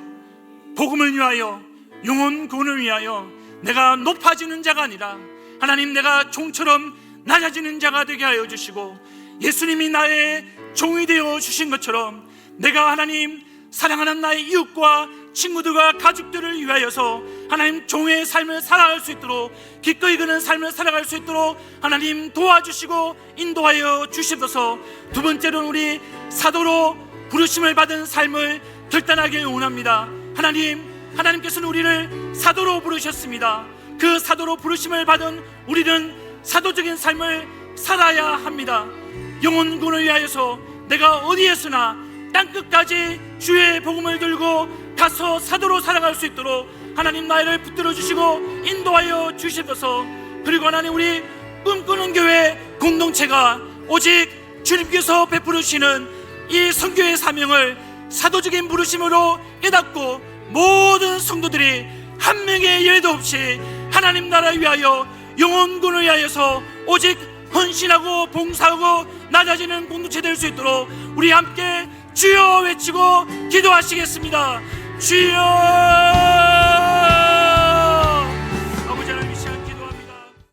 복음을 위하여, 영혼 구원을 위하여 내가 높아지는 자가 아니라 하나님, 내가 종처럼 낮아지는 자가 되게 하여 주시고, 예수님이 나의 종이 되어 주신 것처럼 내가 하나님 사랑하는 나의 이웃과 친구들과 가족들을 위하여서 하나님 종의 삶을 살아갈 수 있도록, 기꺼이 그는 삶을 살아갈 수 있도록 하나님 도와주시고 인도하여 주시옵소서. 두 번째로는 우리 사도로 부르심을 받은 삶을 결단하길 원합니다. 하나님께서는 우리를 사도로 부르셨습니다. 그 사도로 부르심을 받은 우리는 사도적인 삶을 살아야 합니다. 영혼 구원을 위하여서 내가 어디에서나 땅끝까지 주의 복음을 들고 가서 사도로 살아갈 수 있도록 하나님 나이를 붙들어 주시고 인도하여 주시옵소서. 그리고 하나님, 우리 꿈꾸는 교회 공동체가 오직 주님께서 베풀어 주시는 이 선교의 사명을 사도적인 부르심으로 깨닫고 모든 성도들이 한 명의 예외도 없이 하나님 나라 위하여 영혼 구원을 위하여서 오직 헌신하고 봉사하고 낮아지는 공동체 될 수 있도록 우리 함께 주여 외치고 기도하시겠습니다. 주여.